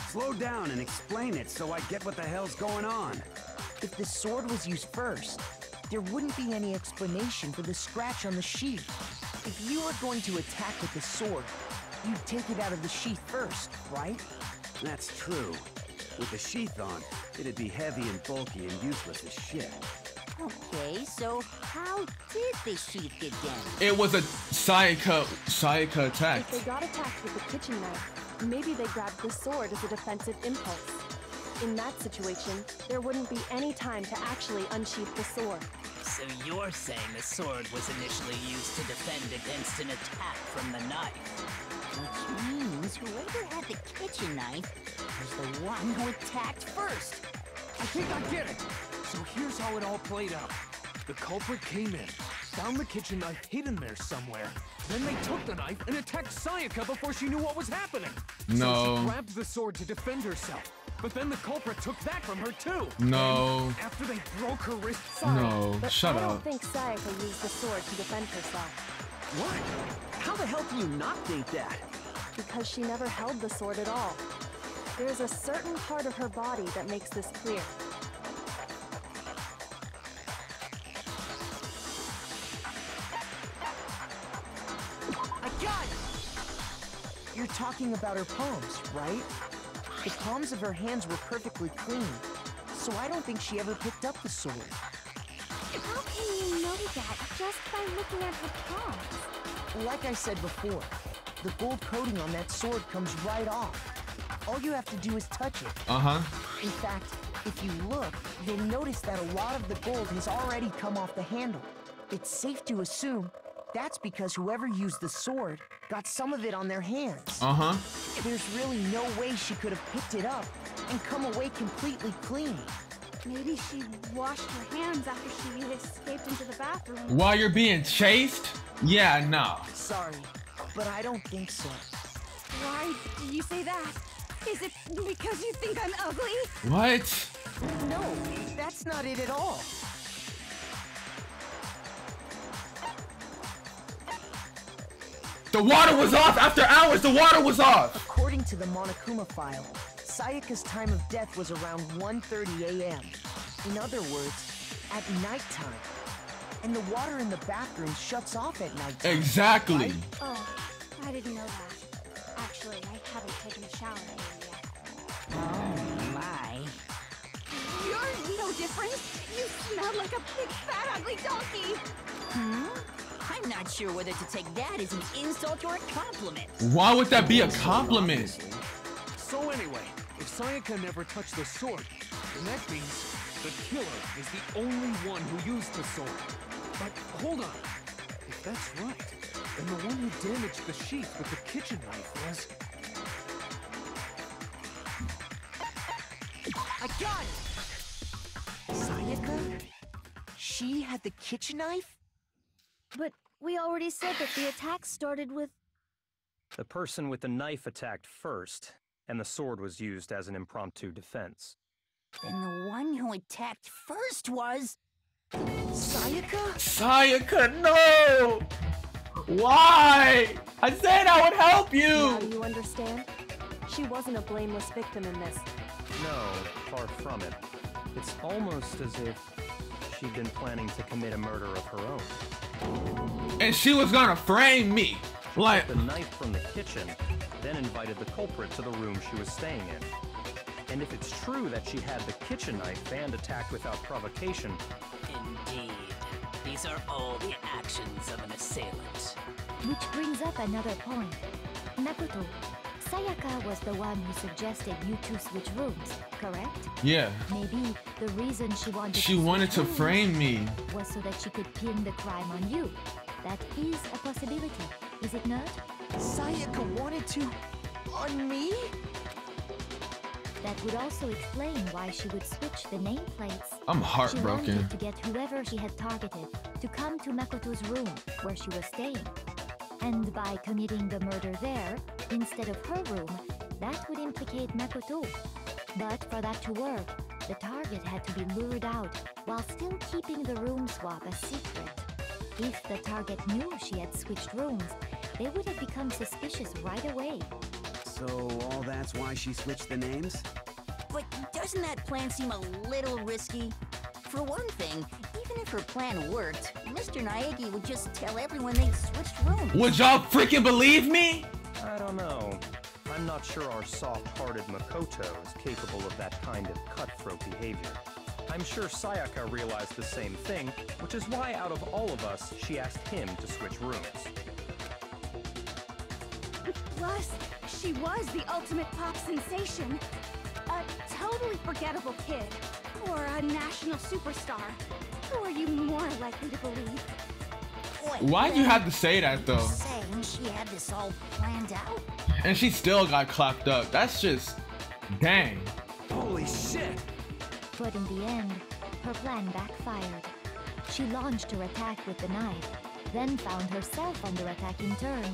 Slow down and explain it so I get what the hell's going on. If the sword was used first, there wouldn't be any explanation for the scratch on the sheath. If you were going to attack with the sword, you'd take it out of the sheath first, right? That's true. With the sheath on, it'd be heavy and bulky and useless as shit. Okay, so how did the sheath get damaged? It was a Sayaka attack. If they got attacked with the kitchen knife, maybe they grabbed the sword as a defensive impulse. In that situation, there wouldn't be any time to actually unsheath the sword. So you're saying the sword was initially used to defend against an attack from the knife? Which means whoever had the kitchen knife was the one who attacked first. I think I get it. So here's how it all played out. The culprit came in, found the kitchen knife hidden there somewhere. Then they took the knife and attacked Sayaka before she knew what was happening. No. So she grabbed the sword to defend herself. But then the culprit took that from her too. No. And after they broke her wrist. Sorry, No, but shut I up. don't think Sayaka used the sword to defend herself. What? How the hell can you not think that? Because she never held the sword at all. There's a certain part of her body that makes this clear. I got it! You're talking about her palms, right? The palms of her hands were perfectly clean, so I don't think she ever picked up the sword. How can you know that just by looking at her palms? Like I said before, the gold coating on that sword comes right off. All you have to do is touch it. Uh-huh. In fact, If you look, you'll notice that a lot of the gold has already come off the handle. It's safe to assume that's because whoever used the sword got some of it on their hands. Uh-huh. There's really no way she could have picked it up and come away completely clean. Maybe she washed her hands after she escaped into the bathroom. While you're being chased? Yeah, no. Sorry, but I don't think so. Why do you say that? Is it because you think I'm ugly? What? No, that's not it at all. The water was off after hours. The water was off. According to the Monokuma file, Sayaka's time of death was around 1:30 a.m. In other words, at nighttime. And the water in the bathroom shuts off at nighttime. Exactly. Right? Oh, I didn't know that. Actually, I haven't taken a shower yet. Oh my. You're no different. You smell like a big fat ugly donkey. I'm not sure whether to take that as an insult or a compliment. Why would that be a compliment? So anyway, if Sayaka never touched the sword, then that means the killer is the only one who used the sword. But hold on. If that's right, then the one who damaged the sheath with the kitchen knife was... I got it! Sayaka? She had the kitchen knife? But we already said that the attack started with... The person with the knife attacked first, and the sword was used as an impromptu defense. Then the one who attacked first was... Sayaka? Sayaka, no! Why? I said I would help you! Now you understand? She wasn't a blameless victim in this. No, far from it. It's almost as if she'd been planning to commit a murder of her own. And she was gonna frame me! Like... The knife from the kitchen, then invited the culprit to the room she was staying in. And if it's true that she had the kitchen knife and attacked without provocation... Indeed. These are all the actions of an assailant. Which brings up another point. Makoto, Sayaka was the one who suggested you two switch rooms, correct? Yeah. Maybe the reason she wanted to frame me was so that she could pin the crime on you. That is a possibility, is it not? Sayaka wanted to... on me? That would also explain why she would switch the nameplates. I'm heartbroken. She wanted to get whoever she had targeted to come to Makoto's room, where she was staying. And by committing the murder there, instead of her room, that would implicate Makoto. But for that to work, the target had to be lured out, while still keeping the room swap a secret. If the target knew she had switched rooms, they would have become suspicious right away. So all that's why she switched the names? But doesn't that plan seem a little risky? For one thing, even if her plan worked, Mr. Naegi would just tell everyone they switched rooms. Would y'all freaking believe me? I don't know. I'm not sure our soft-hearted Makoto is capable of that kind of cutthroat behavior. I'm sure Sayaka realized the same thing, which is why out of all of us, she asked him to switch rooms. Plus, she was the ultimate pop sensation. A totally forgettable kid. Or a national superstar. Who are you more likely to believe? Why'd you have to say that though? Saying she had this all planned out? And she still got clapped up. That's just... dang. Holy shit! But in the end, her plan backfired. She launched her attack with the knife, then found herself under attack in turn.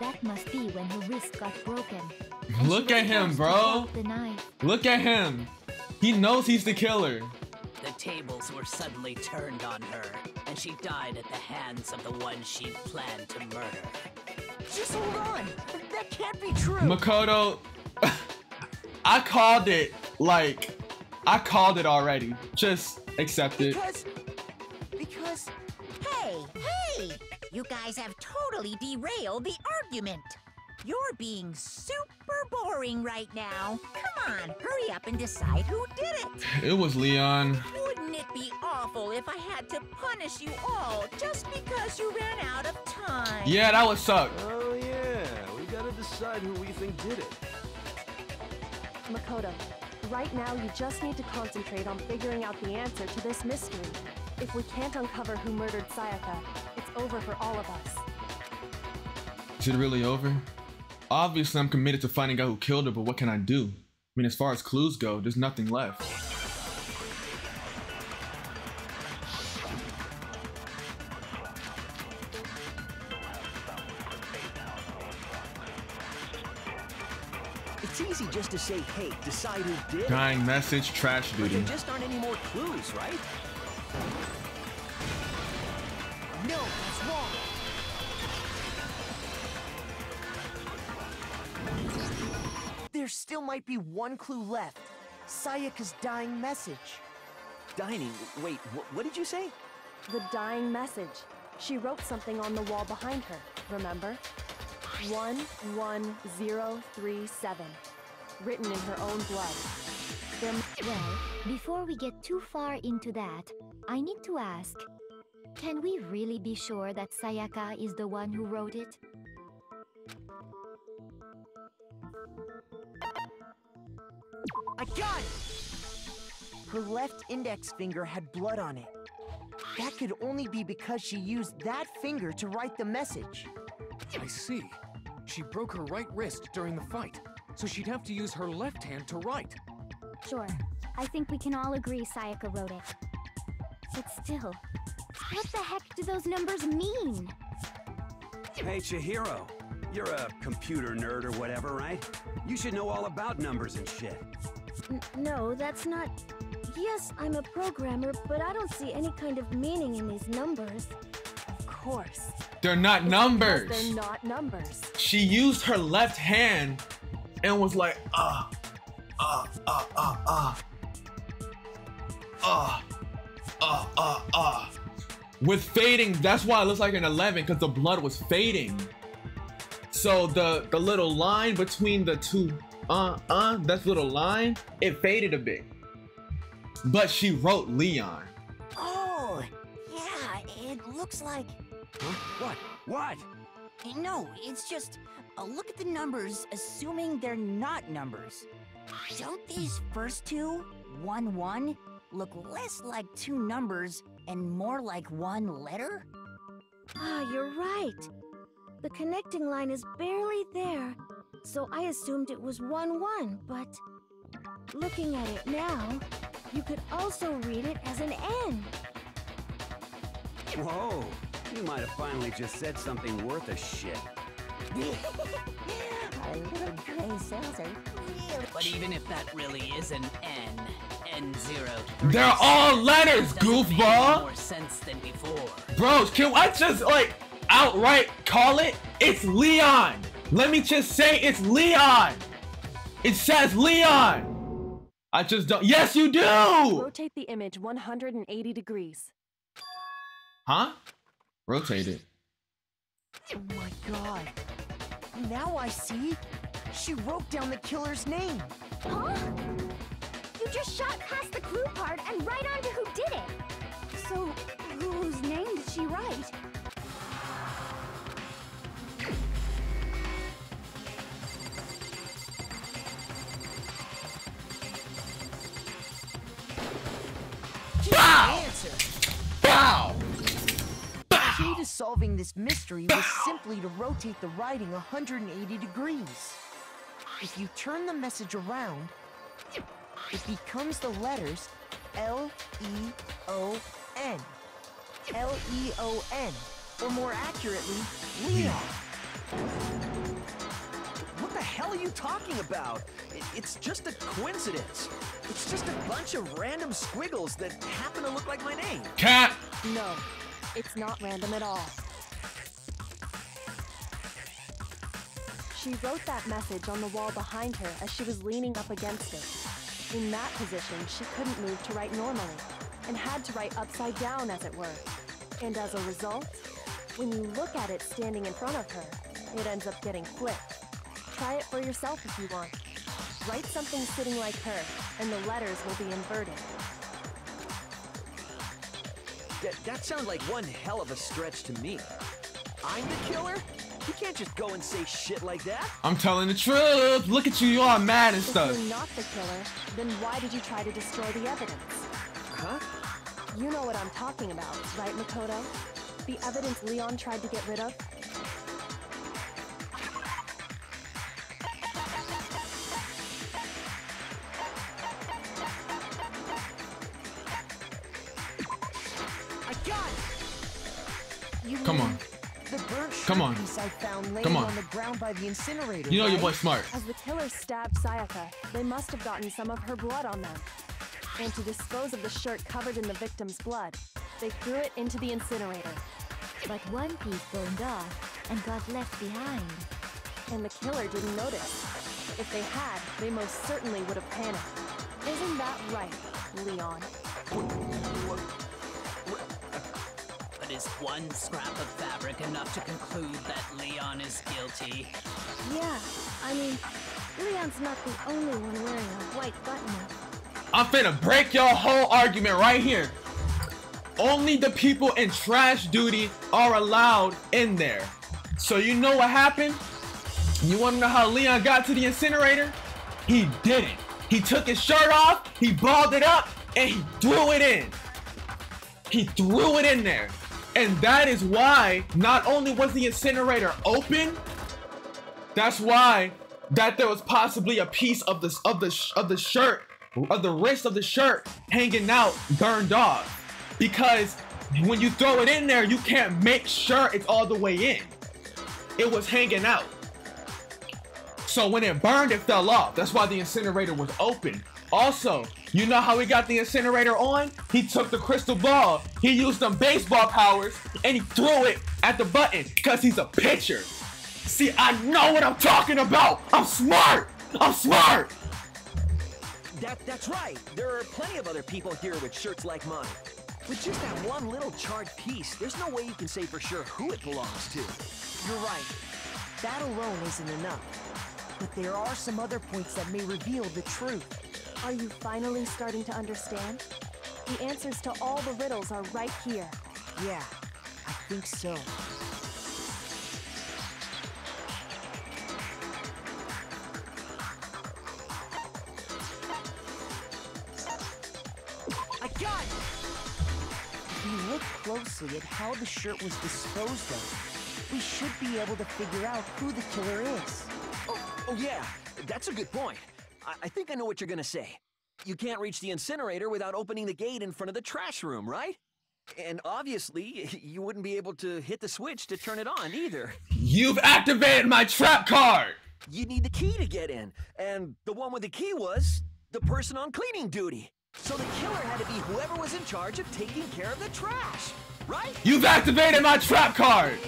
That must be when her wrist got broken. Look at him, bro. The knife. Look at him. He knows he's the killer. The tables were suddenly turned on her, and she died at the hands of the one she'd planned to murder. Just hold on. That can't be true. Makoto, I called it. Like, I called it already. Just accept it. Because... Hey! You guys have totally derailed the argument. You're being super boring right now. Come on, hurry up and decide who did it. It was Leon. Wouldn't it be awful if I had to punish you all just because you ran out of time? Yeah, that would suck. Oh yeah, we gotta decide who we think did it. Makoto, Right now, you just need to concentrate on figuring out the answer to this mystery. If we can't uncover who murdered Sayaka, it's over for all of us. Is it really over? Obviously, I'm committed to finding out who killed her, but what can I do? I mean, as far as clues go, there's nothing left. It's easy just to say, hey, decide who did. Dying message, trash But duty. there just aren't any more clues, right? No, that's wrong. There still might be one clue left. Sayaka's dying message. Dining? Wait, what did you say? The dying message. She wrote something on the wall behind her, remember? 11037. Written in her own blood. Well, before we get too far into that, I need to ask, can we really be sure that Sayaka is the one who wrote it? I got it! Her left index finger had blood on it. That could only be because she used that finger to write the message. I see. She broke her right wrist during the fight, so she'd have to use her left hand to write. Sure. I think we can all agree Sayaka wrote it. But still, what the heck do those numbers mean? Hey, Chihiro. You're a computer nerd or whatever, right? You should know all about numbers and shit. No, that's not... Yes, I'm a programmer, but I don't see any kind of meaning in these numbers. Of course. They're not numbers. They're not numbers. She used her left hand and was like, with fading. That's why it looks like an 11, because the blood was fading. So the little line between the two, that little line, it faded a bit. But she wrote Leon. Oh, yeah, it looks like... Huh? What? No, it's just, look at the numbers, assuming they're not numbers. Don't these first two, 1, 1, look less like two numbers and more like one letter? Ah, you're right. The connecting line is barely there, so I assumed it was 1, 1, but... Looking at it now, you could also read it as an N. Whoa, you might have finally just said something worth a shit. Our little gray cells are really... But even if that really is an N03... They're all letters, goofball! More sense than before. Bros, can I just, like, outright call it? It's Leon! Let me just say it's Leon! It says Leon! I just don't... Yes, you do! Rotate the image 180 degrees. Huh? Rotate it. Oh my god. Now I see. She wrote down the killer's name. Huh? You just shot past the clue part and right onto who did it. So, whose name did she write? Bow! Bow! The key to solving this mystery was simply to rotate the writing 180 degrees. If you turn the message around, it becomes the letters L-E-O-N. L-E-O-N, or more accurately, Leon. What the hell are you talking about? It's just a coincidence. It's just a bunch of random squiggles that happen to look like my name. Cat! No, it's not random at all. She wrote that message on the wall behind her as she was leaning up against it. In that position, she couldn't move to write normally, and had to write upside down, as it were. And as a result, when you look at it standing in front of her, it ends up getting flipped. Try it for yourself if you want. Write something sitting like her, and the letters will be inverted. That sounds like one hell of a stretch to me. I'm the killer? You can't just go and say shit like that. I'm telling the truth. Look at you, you all mad and stuff. If you're not the killer, then why did you try to destroy the evidence? Huh? You know what I'm talking about, right, Makoto? The evidence Leon tried to get rid of? Come on. The burnt Come on. piece I found laying Come on. on the ground by the incinerator. You know your right? boy's smart. As the killer stabbed Sayaka, they must have gotten some of her blood on them. And to dispose of the shirt covered in the victim's blood, they threw it into the incinerator. But one piece burned off and got left behind. And the killer didn't notice. If they had, they most certainly would have panicked. Isn't that right, Leon? But is one scrap of fabric enough to conclude that Leon is guilty? Yeah, I mean, Leon's not the only one wearing a white button-up. I'm finna break your whole argument right here. Only the people in trash duty are allowed in there. So you know what happened? You wanna know how Leon got to the incinerator? He didn't. He took his shirt off, he balled it up, and he threw it in. He threw it in there. And that is why not only was the incinerator open, that's why that there was possibly a piece of the shirt, of the wrist of the shirt hanging out, burned off. Because when you throw it in there, you can't make sure it's all the way in. It was hanging out. So when it burned, it fell off. That's why the incinerator was open. Also, you know how he got the incinerator on? He took the crystal ball, he used them baseball powers, and he threw it at the button because he's a pitcher. See, I know what I'm talking about. I'm smart. I'm smart. That's right. There are plenty of other people here with shirts like mine. With just that one little charred piece, there's no way you can say for sure who it belongs to. You're right. That alone isn't enough. But there are some other points that may reveal the truth. Are you finally starting to understand? The answers to all the riddles are right here. Yeah, I think so. I got it! If we look closely at how the shirt was disposed of, we should be able to figure out who the killer is. Oh yeah, that's a good point. I think I know what you're gonna say. You can't reach the incinerator without opening the gate in front of the trash room, right? And obviously, you wouldn't be able to hit the switch to turn it on either. You've activated my trap card. You need the key to get in, and the one with the key was the person on cleaning duty. So the killer had to be whoever was in charge of taking care of the trash, right? You've activated my trap card.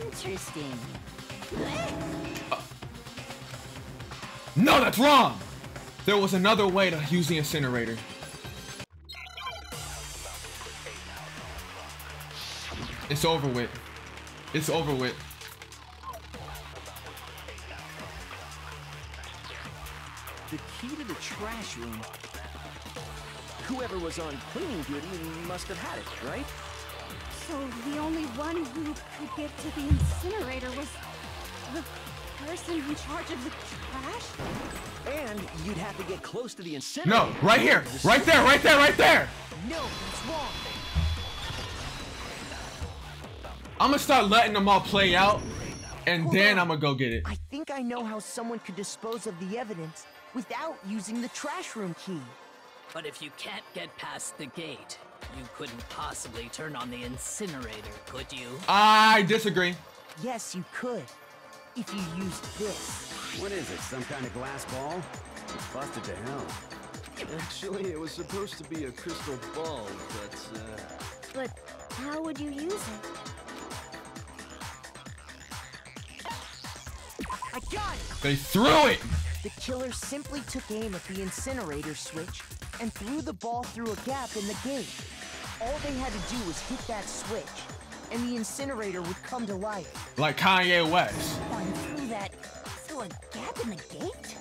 Interesting. No, that's wrong. There was another way to use the incinerator. It's over with. It's over with. The key to the trash room. Whoever was on cleaning duty must have had it, right? So the only one who could get to the incinerator was the person in charge of the trash? And you'd have to get close to the incinerator. No, right here. Right there, right there, right there. No, that's wrong. I'm gonna start letting them all play out, and then I'm gonna go get it. I think I know how someone could dispose of the evidence without using the trash room key. But if you can't get past the gate, you couldn't possibly turn on the incinerator, could you? I disagree. Yes, you could. If you used this. What is it, some kind of glass ball? It's busted to hell. Actually, it was supposed to be a crystal ball, But how would you use it? I got it! They threw it. The killer simply took aim at the incinerator switch and threw the ball through a gap in the gate. All they had to do was hit that switch, and the incinerator would come to life. Like Kanye West. Through a gap in the gate?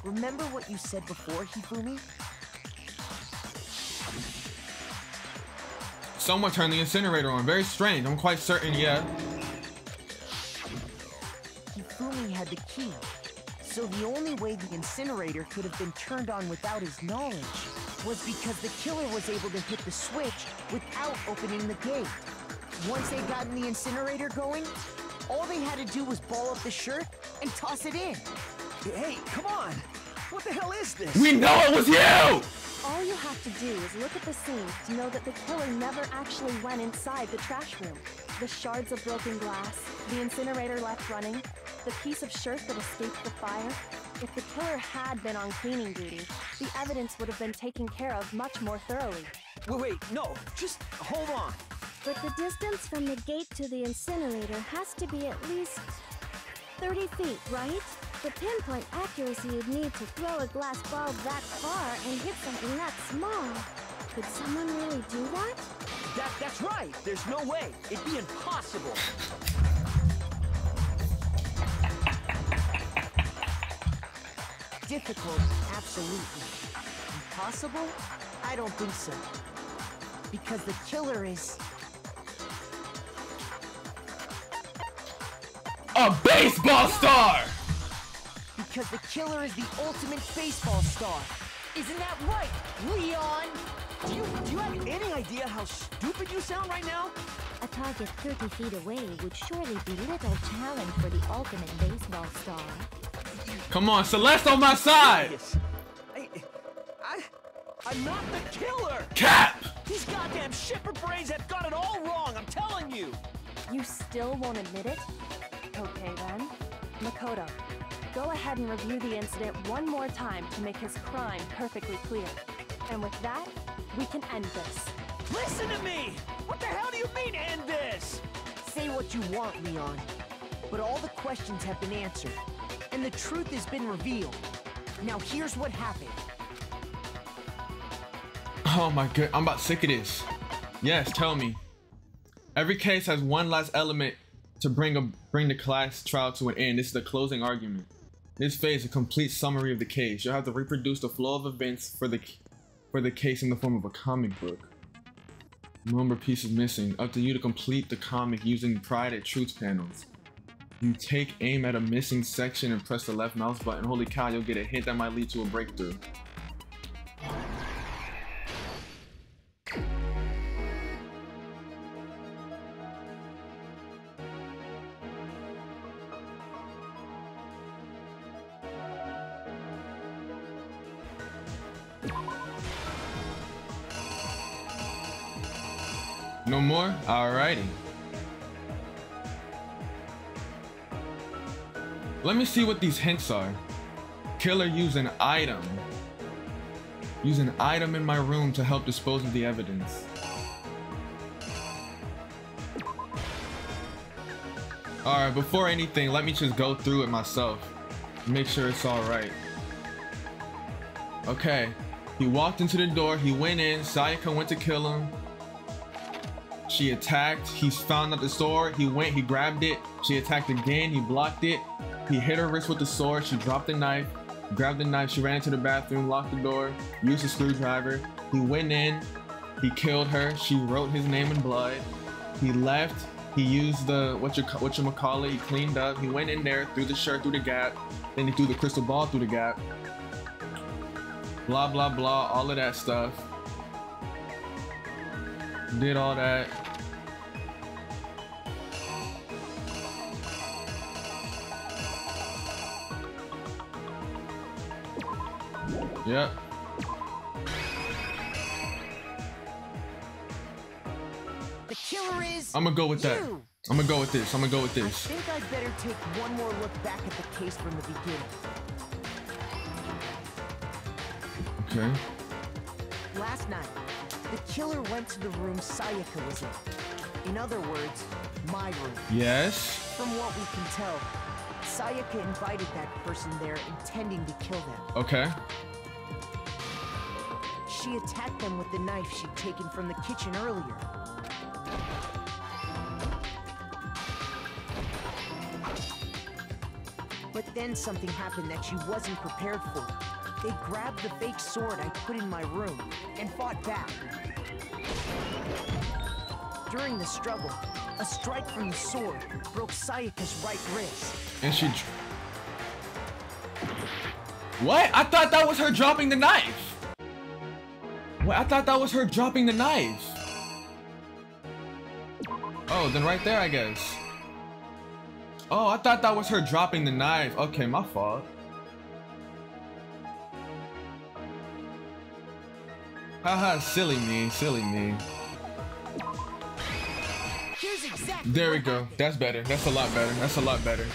Remember what you said before, Hifumi? Someone turned the incinerator on. Very strange. I'm quite certain, yeah. had the key. So the only way the incinerator could have been turned on without his knowledge was because the killer was able to hit the switch without opening the gate. Once they got the incinerator going, all they had to do was ball up the shirt and toss it in. Hey, come on! What the hell is this? We know it was you! All you have to do is look at the scene to know that the killer never actually went inside the trash room. The shards of broken glass, the incinerator left running, the piece of shirt that escaped the fire. If the killer had been on cleaning duty, the evidence would have been taken care of much more thoroughly. Wait, no, just hold on. But the distance from the gate to the incinerator has to be at least 30 feet, right? The pinpoint accuracy you'd need to throw a glass ball that far and hit something that small. Could someone really do that? That's right. There's no way. It'd be impossible. Difficult, absolutely. Impossible? I don't think so. Because the killer is... a baseball star! Because the killer is the ultimate baseball star. Isn't that right, Leon? Do you have any idea how stupid you sound right now? A target 30 feet away would surely be little challenge for the ultimate baseball star. Come on, Celeste on my side! I'm not the killer! Cap! These goddamn shipper brains have got it all wrong, I'm telling you! You still won't admit it? Okay then. Makoto, go ahead and review the incident one more time to make his crime perfectly clear. And with that, we can end this. Listen to me! What the hell do you mean, end this? Say what you want, Leon. But all the questions have been answered. And the truth has been revealed. Now here's what happened. Oh my god, I'm about sick of this. Yes, tell me. Every case has one last element to bring the class trial to an end. This is the closing argument. This phase is a complete summary of the case. You'll have to reproduce the flow of events for the case in the form of a comic book. Number pieces missing. Up to you to complete the comic using Pride at Truth panels. You take aim at a missing section and press the left mouse button. Holy cow, you'll get a hit that might lead to a breakthrough. No more? Alrighty. Let me see what these hints are. Killer used an item. Use an item in my room to help dispose of the evidence. Alright, before anything, let me just go through it myself. Make sure it's alright. Okay. He walked into the door, he went in, Sayaka went to kill him. She attacked, he found out the sword, he went, he grabbed it, she attacked again, he blocked it, he hit her wrist with the sword, she dropped the knife, grabbed the knife, she ran into the bathroom, locked the door, used a screwdriver, he went in, he killed her, she wrote his name in blood, he left, he used the, whatchamacallit, he cleaned up, he went in there, threw the shirt through the gap, then he threw the crystal ball through the gap, blah blah blah, all of that stuff. Did all that. Yep. The killer is... I'm gonna go with that. you. I'm gonna go with this. I'm gonna go with this. I think I'd better take one more look back at the case from the beginning. Okay. Last night, the killer went to the room Sayaka was in. In other words, my room. Yes. From what we can tell, Sayaka invited that person there intending to kill them. Okay. She attacked them with the knife she'd taken from the kitchen earlier. But then something happened that she wasn't prepared for. They grabbed the fake sword I put in my room and fought back. During the struggle, a strike from the sword broke Sayaka's right wrist. And she What? I thought that was her dropping the knife. What? I thought that was her dropping the knife. Oh, then right there, I guess. Oh, I thought that was her dropping the knife. Okay, my fault. Haha, silly me, silly me. Exactly there we go. That's better. That's a lot better. That's a lot better.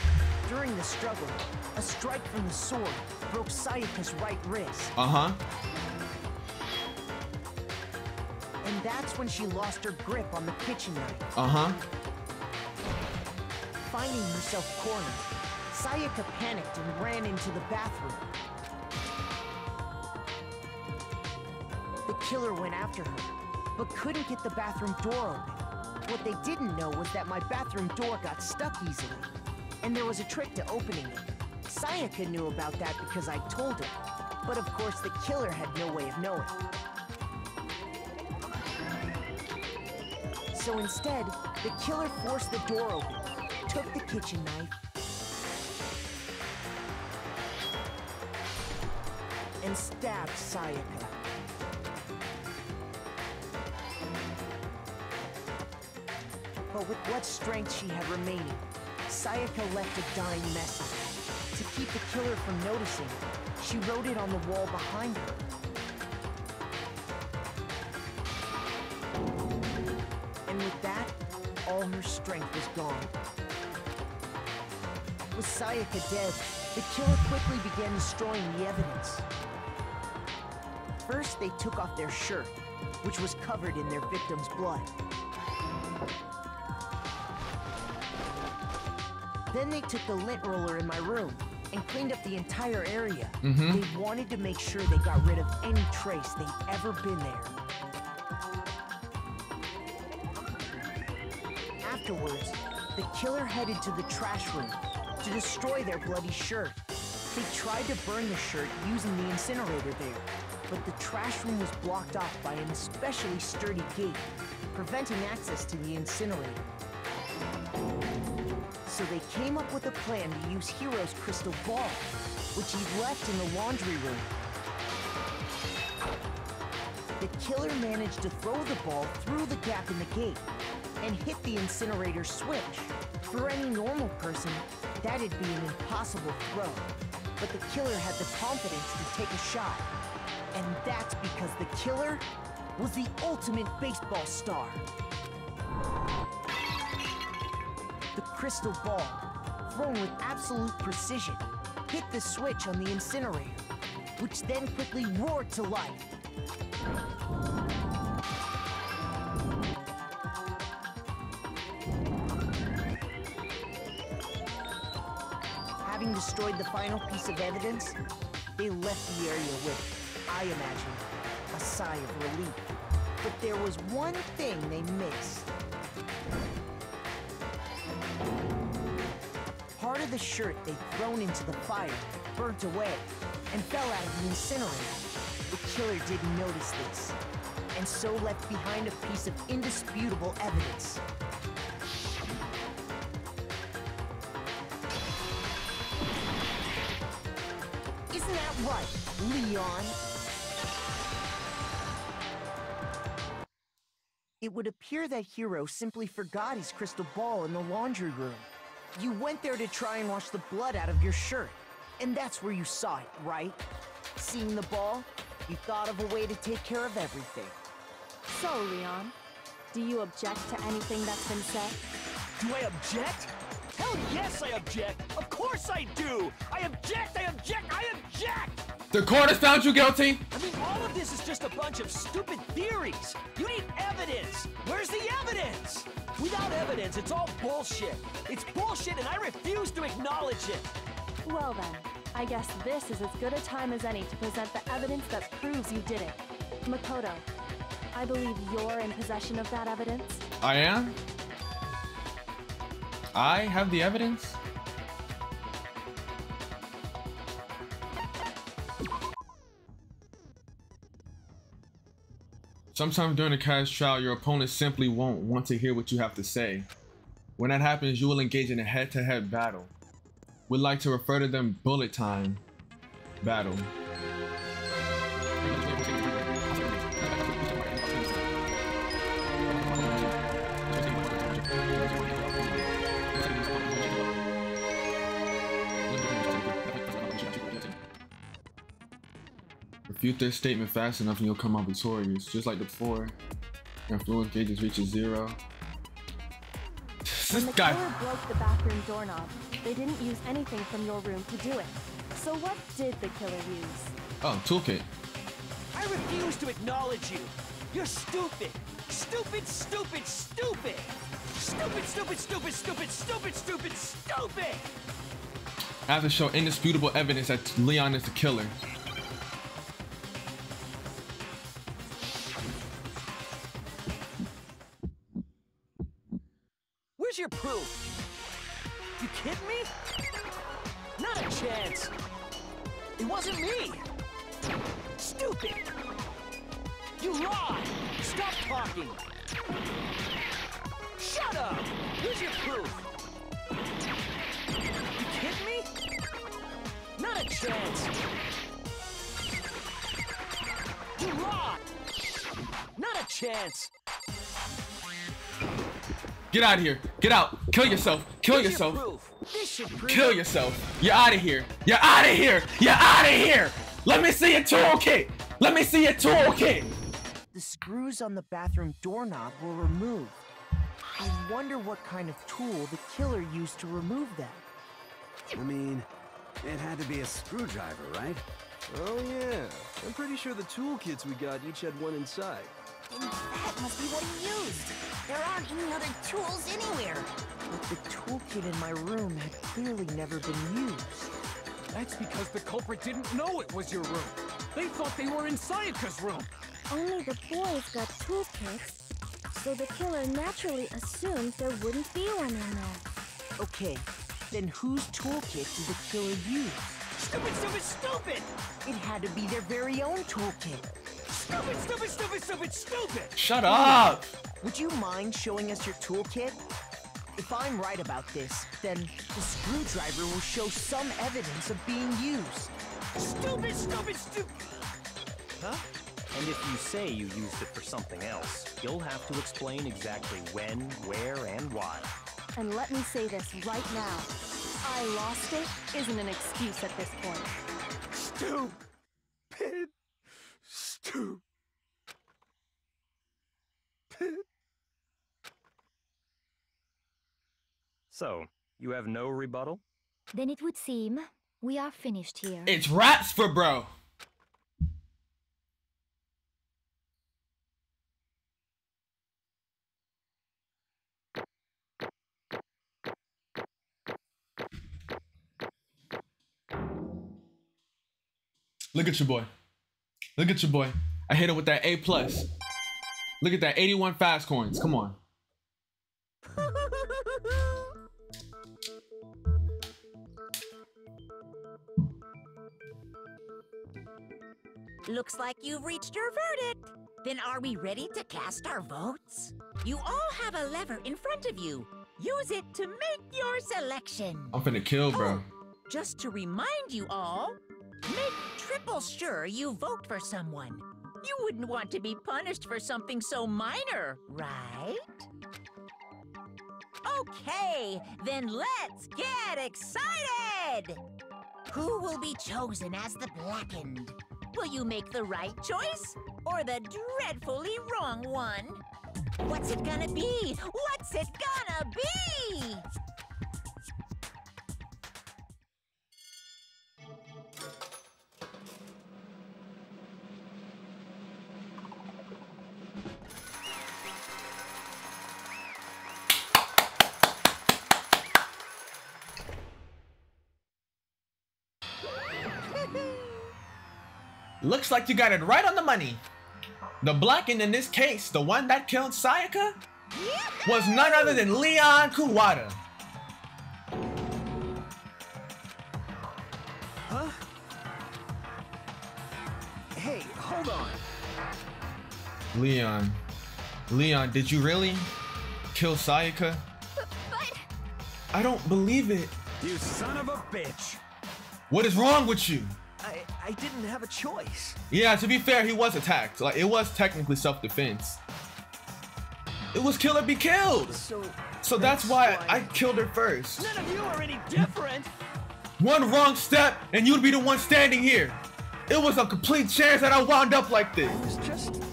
During the struggle, a strike from the sword broke Sayaka's right wrist. Uh-huh. And that's when she lost her grip on the kitchen knife. Uh-huh. Finding herself cornered, Sayaka panicked and ran into the bathroom. The killer went after her, but couldn't get the bathroom door open. What they didn't know was that my bathroom door got stuck easily, and there was a trick to opening it. Sayaka knew about that because I told her, but of course the killer had no way of knowing. So instead, the killer forced the door open, took the kitchen knife, and stabbed Sayaka. But with what strength she had remaining, Sayaka left a dying message. To keep the killer from noticing, she wrote it on the wall behind her. And with that, all her strength was gone. With Sayaka dead, the killer quickly began destroying the evidence. First, they took off their shirt, which was covered in their victim's blood. Then they took the lint roller in my room and cleaned up the entire area. They wanted to make sure they got rid of any trace they'd ever been there. Afterwards, the killer headed to the trash room to destroy their bloody shirt. They tried to burn the shirt using the incinerator there, but the trash room was blocked off by an especially sturdy gate, preventing access to the incinerator. So they came up with a plan to use Hiro's crystal ball, which he'd left in the laundry room. The killer managed to throw the ball through the gap in the gate and hit the incinerator switch. For any normal person, that'd be an impossible throw, but the killer had the confidence to take a shot. And that's because the killer was the ultimate baseball star. The crystal ball, thrown with absolute precision, hit the switch on the incinerator, which then quickly roared to life. Having destroyed the final piece of evidence, they left the area with, I imagine, a sigh of relief. But there was one thing they missed. Part of the shirt they'd thrown into the fire burnt away and fell out of the incinerator. The killer didn't notice this, and so left behind a piece of indisputable evidence. Isn't that right, Leon? It would appear that Hiro simply forgot his crystal ball in the laundry room. You went there to try and wash the blood out of your shirt, and that's where you saw it, right? Seeing the ball, you thought of a way to take care of everything. So, Leon, do you object to anything that's been said? Do I object? Hell yes, I object! Of course I do! I object! I object! I object! The court has found you guilty. I mean, all of this is just a bunch of stupid theories. You need evidence. Where's the evidence? Without evidence, it's all bullshit. It's bullshit, and I refuse to acknowledge it. Well then, I guess this is as good a time as any to present the evidence that proves you did it. Makoto, I believe you're in possession of that evidence? I am? I have the evidence? Sometimes during a cast trial, your opponent simply won't want to hear what you have to say. When that happens, you will engage in a head-to-head battle. We'd like to refer to them bullet time. battle. Refute their statement fast enough and you'll come out victorious. Just like before, your influence gauges reaches 0. When the killer broke the bathroom doorknob, they didn't use anything from your room to do it. So what did the killer use? Oh, toolkit. I refuse to acknowledge you. You're stupid. Stupid, stupid, stupid. Stupid, stupid, stupid, stupid, stupid, stupid, stupid. I have to show indisputable evidence that Leon is the killer. Where's your proof? You kidding me? Not a chance. It wasn't me. Stupid. You lied. Stop talking. Shut up. Where's your proof? You kidding me? Not a chance. You lied. Not a chance. Get out of here. Get out. Kill yourself. Kill yourself. Kill yourself. You're out of here. You're out of here. You're out of here. Let me see your toolkit. Let me see your toolkit. The screws on the bathroom doorknob were removed. I wonder what kind of tool the killer used to remove them. I mean, it had to be a screwdriver, right? Oh yeah, I'm pretty sure the toolkits we got each had one inside. And that must be what he used. There aren't any other tools anywhere. But the toolkit in my room had clearly never been used. That's because the culprit didn't know it was your room. They thought they were in Sayaka's room. Only the boys got toolkits, so the killer naturally assumed there wouldn't be one in there. Okay, then whose toolkit did the killer use? Stupid, stupid, stupid! It had to be their very own toolkit. Stupid, stupid, stupid, stupid, stupid! Shut up! Would you mind showing us your toolkit? If I'm right about this, then the screwdriver will show some evidence of being used. Stupid, stupid, stupid! Huh? And if you say you used it for something else, you'll have to explain exactly when, where, and why. And let me say this right now. I lost it isn't an excuse at this point. Stupid. Stupid. So, you have no rebuttal? Then it would seem we are finished here. It's raps for bro. Look at your boy. Look at your boy. I hit him with that A+. Look at that 81 fast coins. Come on. Looks like you've reached your verdict. Then are we ready to cast our votes? You all have a lever in front of you. Use it to make your selection. I'm finna kill, bro. Oh, just to remind you all, make triple sure you vote for someone. You wouldn't want to be punished for something so minor, right? Okay, then let's get excited! Who will be chosen as the Blackened? Will you make the right choice or the dreadfully wrong one? What's it gonna be? What's it gonna be? Looks like you got it right on the money. The Blackened in this case, the one that killed Sayaka, was none other than Leon Kuwata. Huh? Hey, hold on. Leon, did you really kill Sayaka? But... I don't believe it. You son of a bitch. What is wrong with you? I didn't have a choice. Yeah, to be fair, he was attacked. Like, it was technically self-defense. It was kill or be killed. So that's why I killed her first. None of you are any different. One wrong step, and you'd be the one standing here. It was a complete chance that I wound up like this. I was just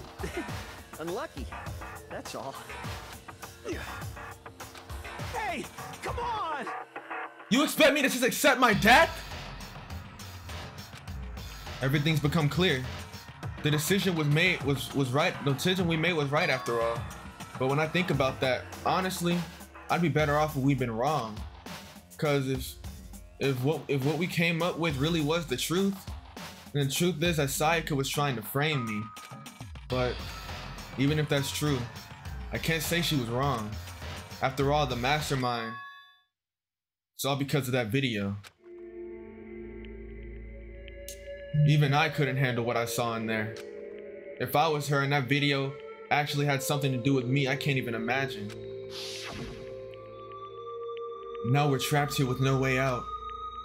unlucky. That's all. Hey, come on! You expect me to just accept my death? Everything's become clear. The decision was right. The decision we made was right after all. But when I think about that, honestly, I'd be better off if we'd been wrong. Cause if what we came up with really was the truth, then the truth is that Sayaka was trying to frame me. But even if that's true, I can't say she was wrong. After all, the mastermind, it's all because of that video. Even I couldn't handle what I saw in there. If I was her and that video actually had something to do with me, I can't even imagine. Now we're trapped here with no way out.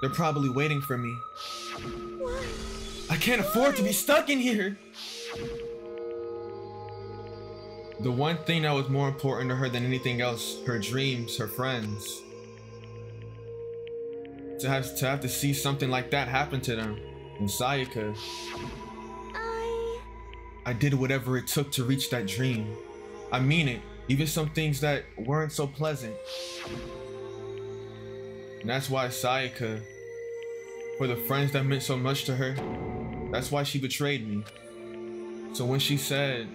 They're probably waiting for me. Why? I can't afford to be stuck in here. The one thing that was more important to her than anything else, her dreams, her friends. To have to see something like that happen to them. And Sayaka, I did whatever it took to reach that dream. I mean it, even some things that weren't so pleasant. And that's why Sayaka, for the friends that meant so much to her, that's why she betrayed me. So when she said,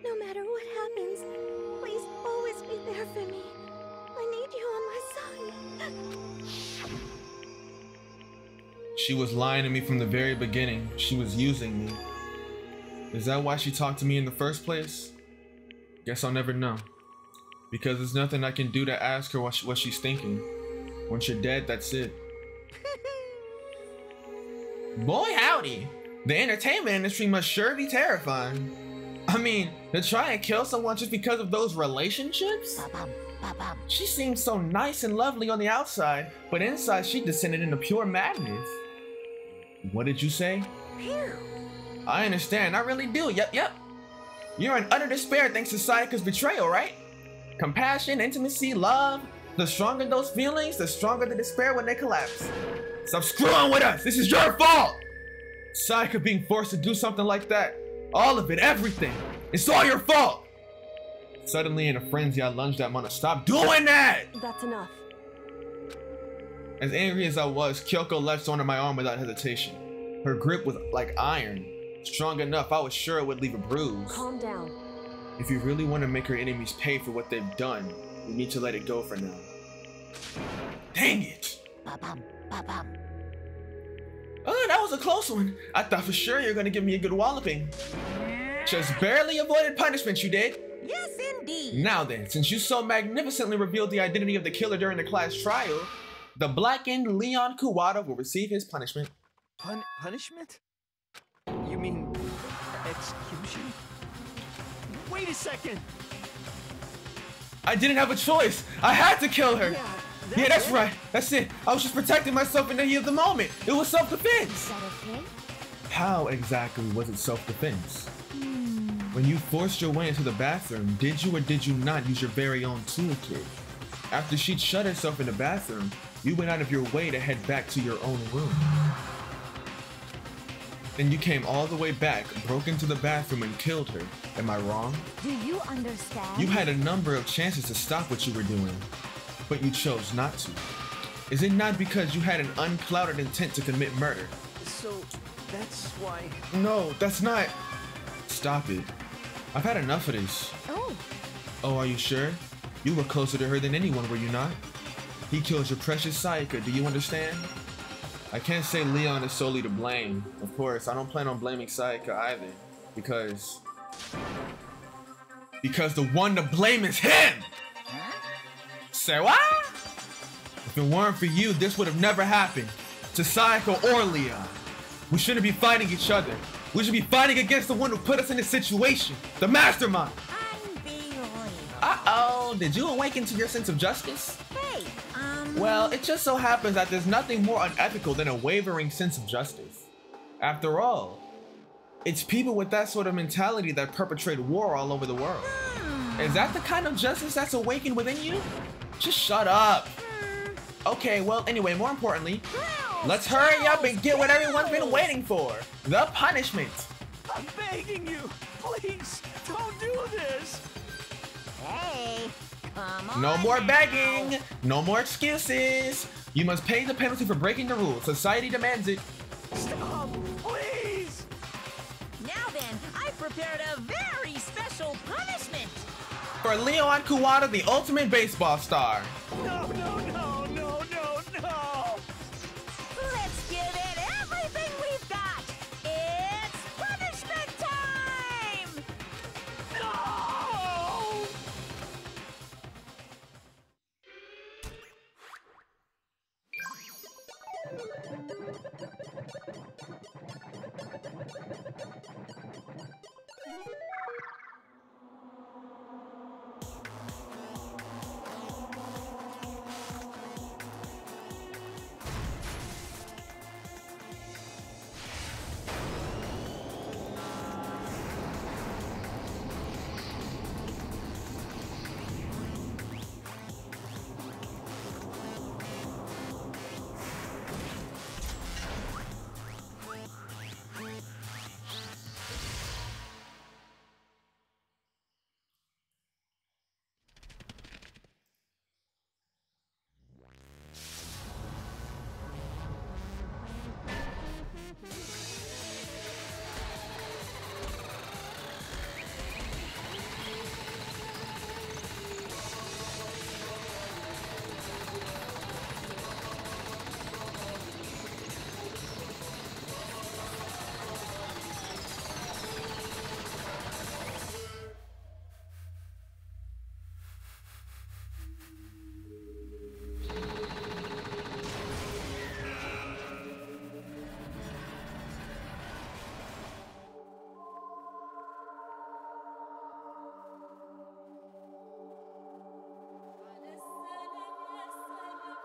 no matter what happens, please always be there for me. I need you on my side. she was lying to me from the very beginning. She was using me. Is that why she talked to me in the first place? Guess I'll never know. Because there's nothing I can do to ask her what she's thinking. Once you're dead, that's it. Boy howdy, the entertainment industry must sure be terrifying. I mean, to try and kill someone just because of those relationships? She seems so nice and lovely on the outside, but inside she descended into pure madness. What did you say? I understand, I really do, yep. You're in utter despair thanks to Sayaka's betrayal, right? Compassion, intimacy, love. The stronger those feelings, the stronger the despair when they collapse. Stop screwing with us, this is your fault! Sayaka being forced to do something like that. All of it, everything. It's all your fault! Suddenly in a frenzy, I lunged at Mona. Stop doing that! That's enough. As angry as I was, Kyoko latched onto my arm without hesitation. Her grip was like iron. Strong enough, I was sure it would leave a bruise. Calm down. If you really want to make your enemies pay for what they've done, you need to let it go for now. Dang it! Oh, that was a close one. I thought for sure you were gonna give me a good walloping. Just barely avoided punishment, you did. Yes, indeed. Now then, since you so magnificently revealed the identity of the killer during the class trial, the blackened Leon Kuwata will receive his punishment. Punishment? You mean execution? Wait a second! I didn't have a choice. I had to kill her. Yeah, that's right. That's it. I was just protecting myself in the heat of the moment. It was self-defense. Is that okay? How exactly was it self-defense? When you forced your way into the bathroom, did you or did you not use your very own toolkit? After she'd shut herself in the bathroom, you went out of your way to head back to your own room. Then you came all the way back, broke into the bathroom and killed her. Am I wrong? Do you understand? You had a number of chances to stop what you were doing, but you chose not to. Is it not because you had an unclouded intent to commit murder? So, that's why... No, that's not... Stop it. I've had enough of this. Oh, are you sure? You were closer to her than anyone, were you not? He killed your precious Sayaka, do you understand? I can't say Leon is solely to blame. Of course, I don't plan on blaming Sayaka either, because the one to blame is him! Say what? If it weren't for you, this would have never happened. To Sayaka or Leon. We shouldn't be fighting each other. We should be fighting against the one who put us in this situation. The mastermind. Uh-oh, did you awaken to your sense of justice? Hey, Well, it just so happens that there's nothing more unethical than a wavering sense of justice. After all, it's people with that sort of mentality that perpetrate war all over the world. Is that the kind of justice that's awakened within you? Just shut up. Okay, well, anyway, more importantly, let's hurry up and get what everyone's been waiting for. The punishment. I'm begging you, please, don't do this. Hey, come on. No more now. begging. No more excuses. You must pay the penalty for breaking the rules. Society demands it. Stop, please. Now then, I've prepared a very special punishment. For Leon Kuwata, the ultimate baseball star. No, no, no, no, no, no. Let's give it everything we've got. It's punishment time. No!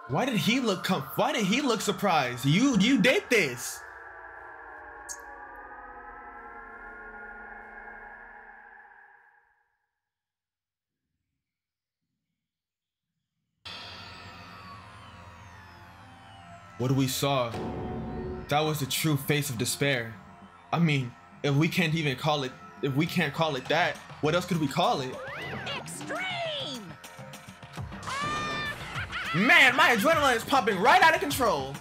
Why did he look surprised? You did this. What we saw, that was the true face of despair. I mean, if we can't call it that, what else could we call it? Extreme! Man, my adrenaline is pumping right out of control.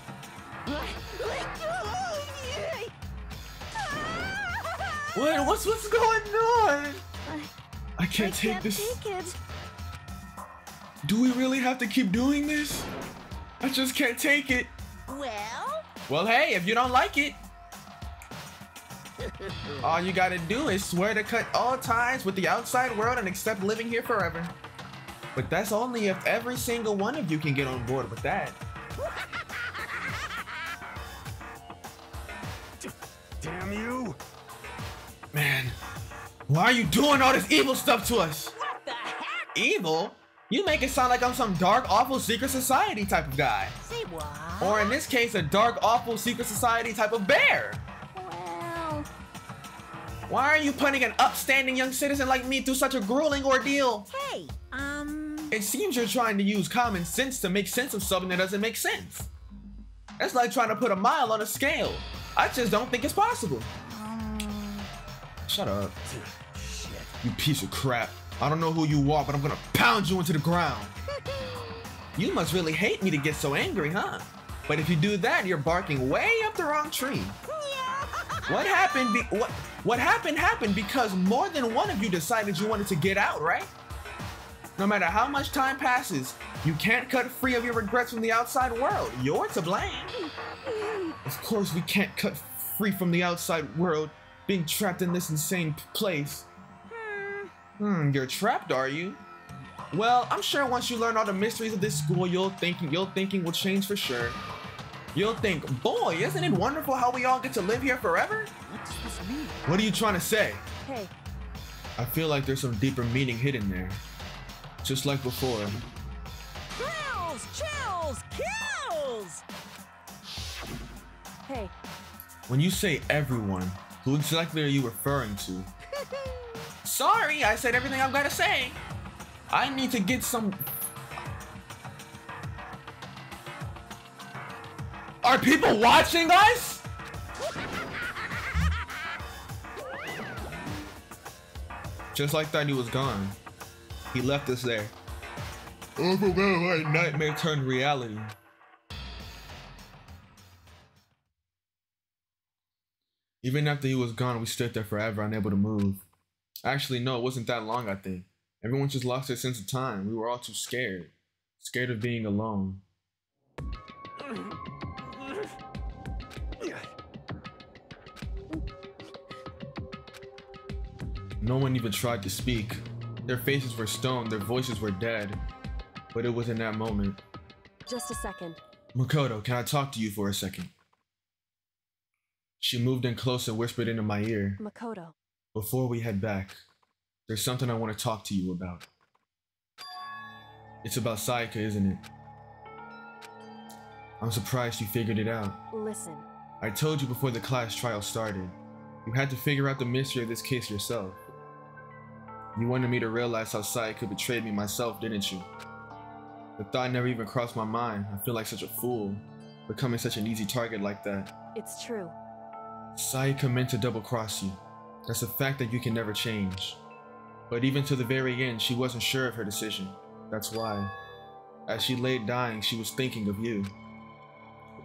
What's going on? I can't take this. Do we really have to keep doing this? I just can't take it. Well, hey, if you don't like it, all you gotta do is swear to cut all ties with the outside world and accept living here forever. But that's only if every single one of you can get on board with that. Damn you! Man, why are you doing all this evil stuff to us? What the heck? Evil? You make it sound like I'm some dark, awful secret society type of guy. Say what? Or in this case, a dark, awful secret society type of bear. Well... Why are you putting an upstanding young citizen like me through such a grueling ordeal? Hey, It seems you're trying to use common sense to make sense of something that doesn't make sense. That's like trying to put a mile on a scale. I just don't think it's possible. Shut up. Shit. You piece of crap. I don't know who you are, but I'm gonna pound you into the ground. You must really hate me to get so angry, huh? But if you do that, you're barking way up the wrong tree. What happened? What happened because more than one of you decided you wanted to get out, right? No matter how much time passes, you can't cut free of your regrets from the outside world. You're to blame. Of course, we can't cut free from the outside world, being trapped in this insane place. You're trapped, are you? Well, I'm sure once you learn all the mysteries of this school, your thinking will change for sure. You'll think, boy, isn't it wonderful how we all get to live here forever? What's this mean? What are you trying to say? Hey, I feel like there's some deeper meaning hidden there. Just like before. Thrills, chills, kills! hey, When you say everyone, who exactly are you referring to? Sorry, I said everything I've got to say. I need to get some... Are people watching us? Just like that, he was gone. He left us there. Oh, my nightmare turned reality. Even after he was gone, we stood there forever, unable to move. Actually, no, it wasn't that long, I think. Everyone just lost their sense of time. We were all too scared. Scared of being alone. No one even tried to speak. Their faces were stone, their voices were dead. But it was in that moment. Just a second. Makoto, can I talk to you for a second? She moved in close and whispered into my ear. Makoto. Before we head back, there's something I want to talk to you about. It's about Sayaka, isn't it? I'm surprised you figured it out. Listen. I told you before the class trial started. You had to figure out the mystery of this case yourself. You wanted me to realize how Sayaka betrayed me myself, didn't you? The thought never even crossed my mind. I feel like such a fool, becoming such an easy target like that. It's true. Sayaka meant to double-cross you. That's a fact that you can never change. But even to the very end, she wasn't sure of her decision. That's why. As she lay dying, she was thinking of you.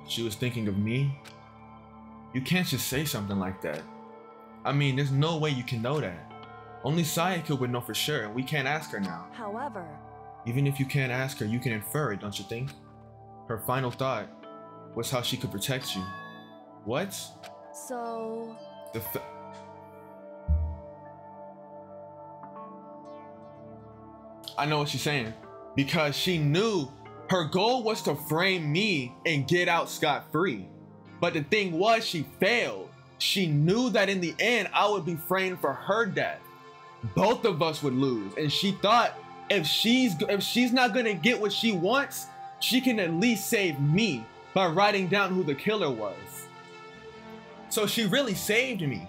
She was thinking of me? You can't just say something like that. I mean, there's no way you can know that. Only Sayaka would know for sure, and we can't ask her now. However... Even if you can't ask her, you can infer it, don't you think? Her final thought was how she could protect you. What? So... I know what she's saying. Because she knew her goal was to frame me and get out scot-free. But the thing was, she failed. She knew that in the end, I would be framed for her death. Both of us would lose. And she thought if she's not gonna get what she wants, she can at least save me by writing down who the killer was. So she really saved me.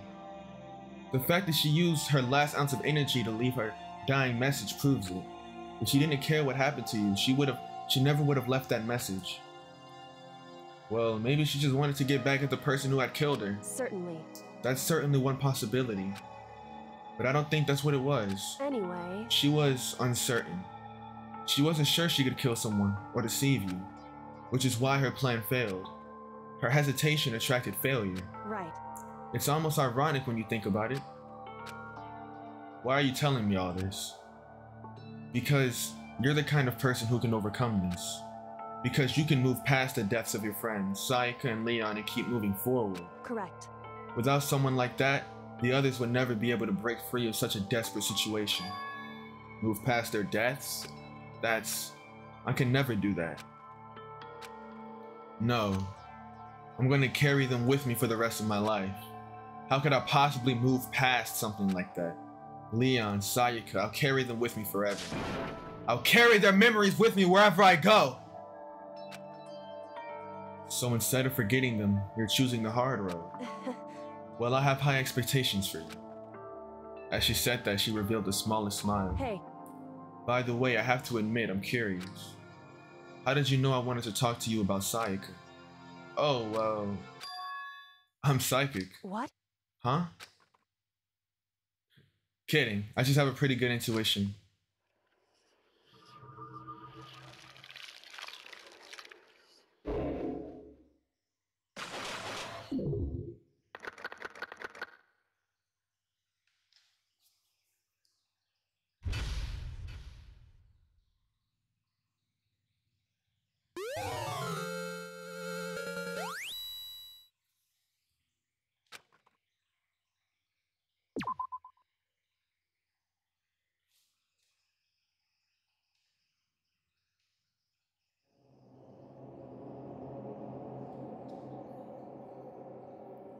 The fact that she used her last ounce of energy to leave her dying message proves it. If she didn't care what happened to you, she never would have left that message. Well, maybe she just wanted to get back at the person who had killed her. Certainly. That's certainly one possibility. But I don't think that's what it was. Anyway... She was uncertain. She wasn't sure she could kill someone or deceive you, which is why her plan failed. Her hesitation attracted failure. Right. It's almost ironic when you think about it. Why are you telling me all this? Because you're the kind of person who can overcome this. Because you can move past the deaths of your friends, Sayaka and Leon, and keep moving forward. Correct. Without someone like that, the others would never be able to break free of such a desperate situation. Move past their deaths? I can never do that. No. I'm going to carry them with me for the rest of my life. How could I possibly move past something like that? Leon, Sayaka, I'll carry them with me forever. I'll carry their memories with me wherever I go. So instead of forgetting them, you're choosing the hard road. Well, I have high expectations for you. As she said that, she revealed the smallest smile. Hey. By the way, I have to admit, I'm curious. How did you know I wanted to talk to you about Sayaka? Oh, well... I'm psychic. What? Huh? Kidding. I just have a pretty good intuition.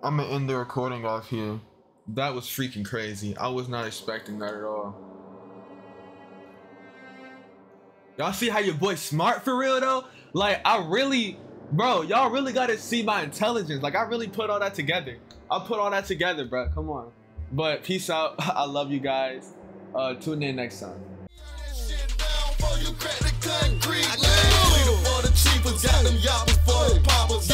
I'm gonna end the recording off here. That was freaking crazy. I was not expecting that at all. Y'all see how your boy's smart for real though? Like, I really Bro, y'all really gotta see my intelligence. Like, I really put all that together. I put all that together, bro. Come on. But peace out. I love you guys. Tune in next time. For the cheapers, got them yappers for the poppers.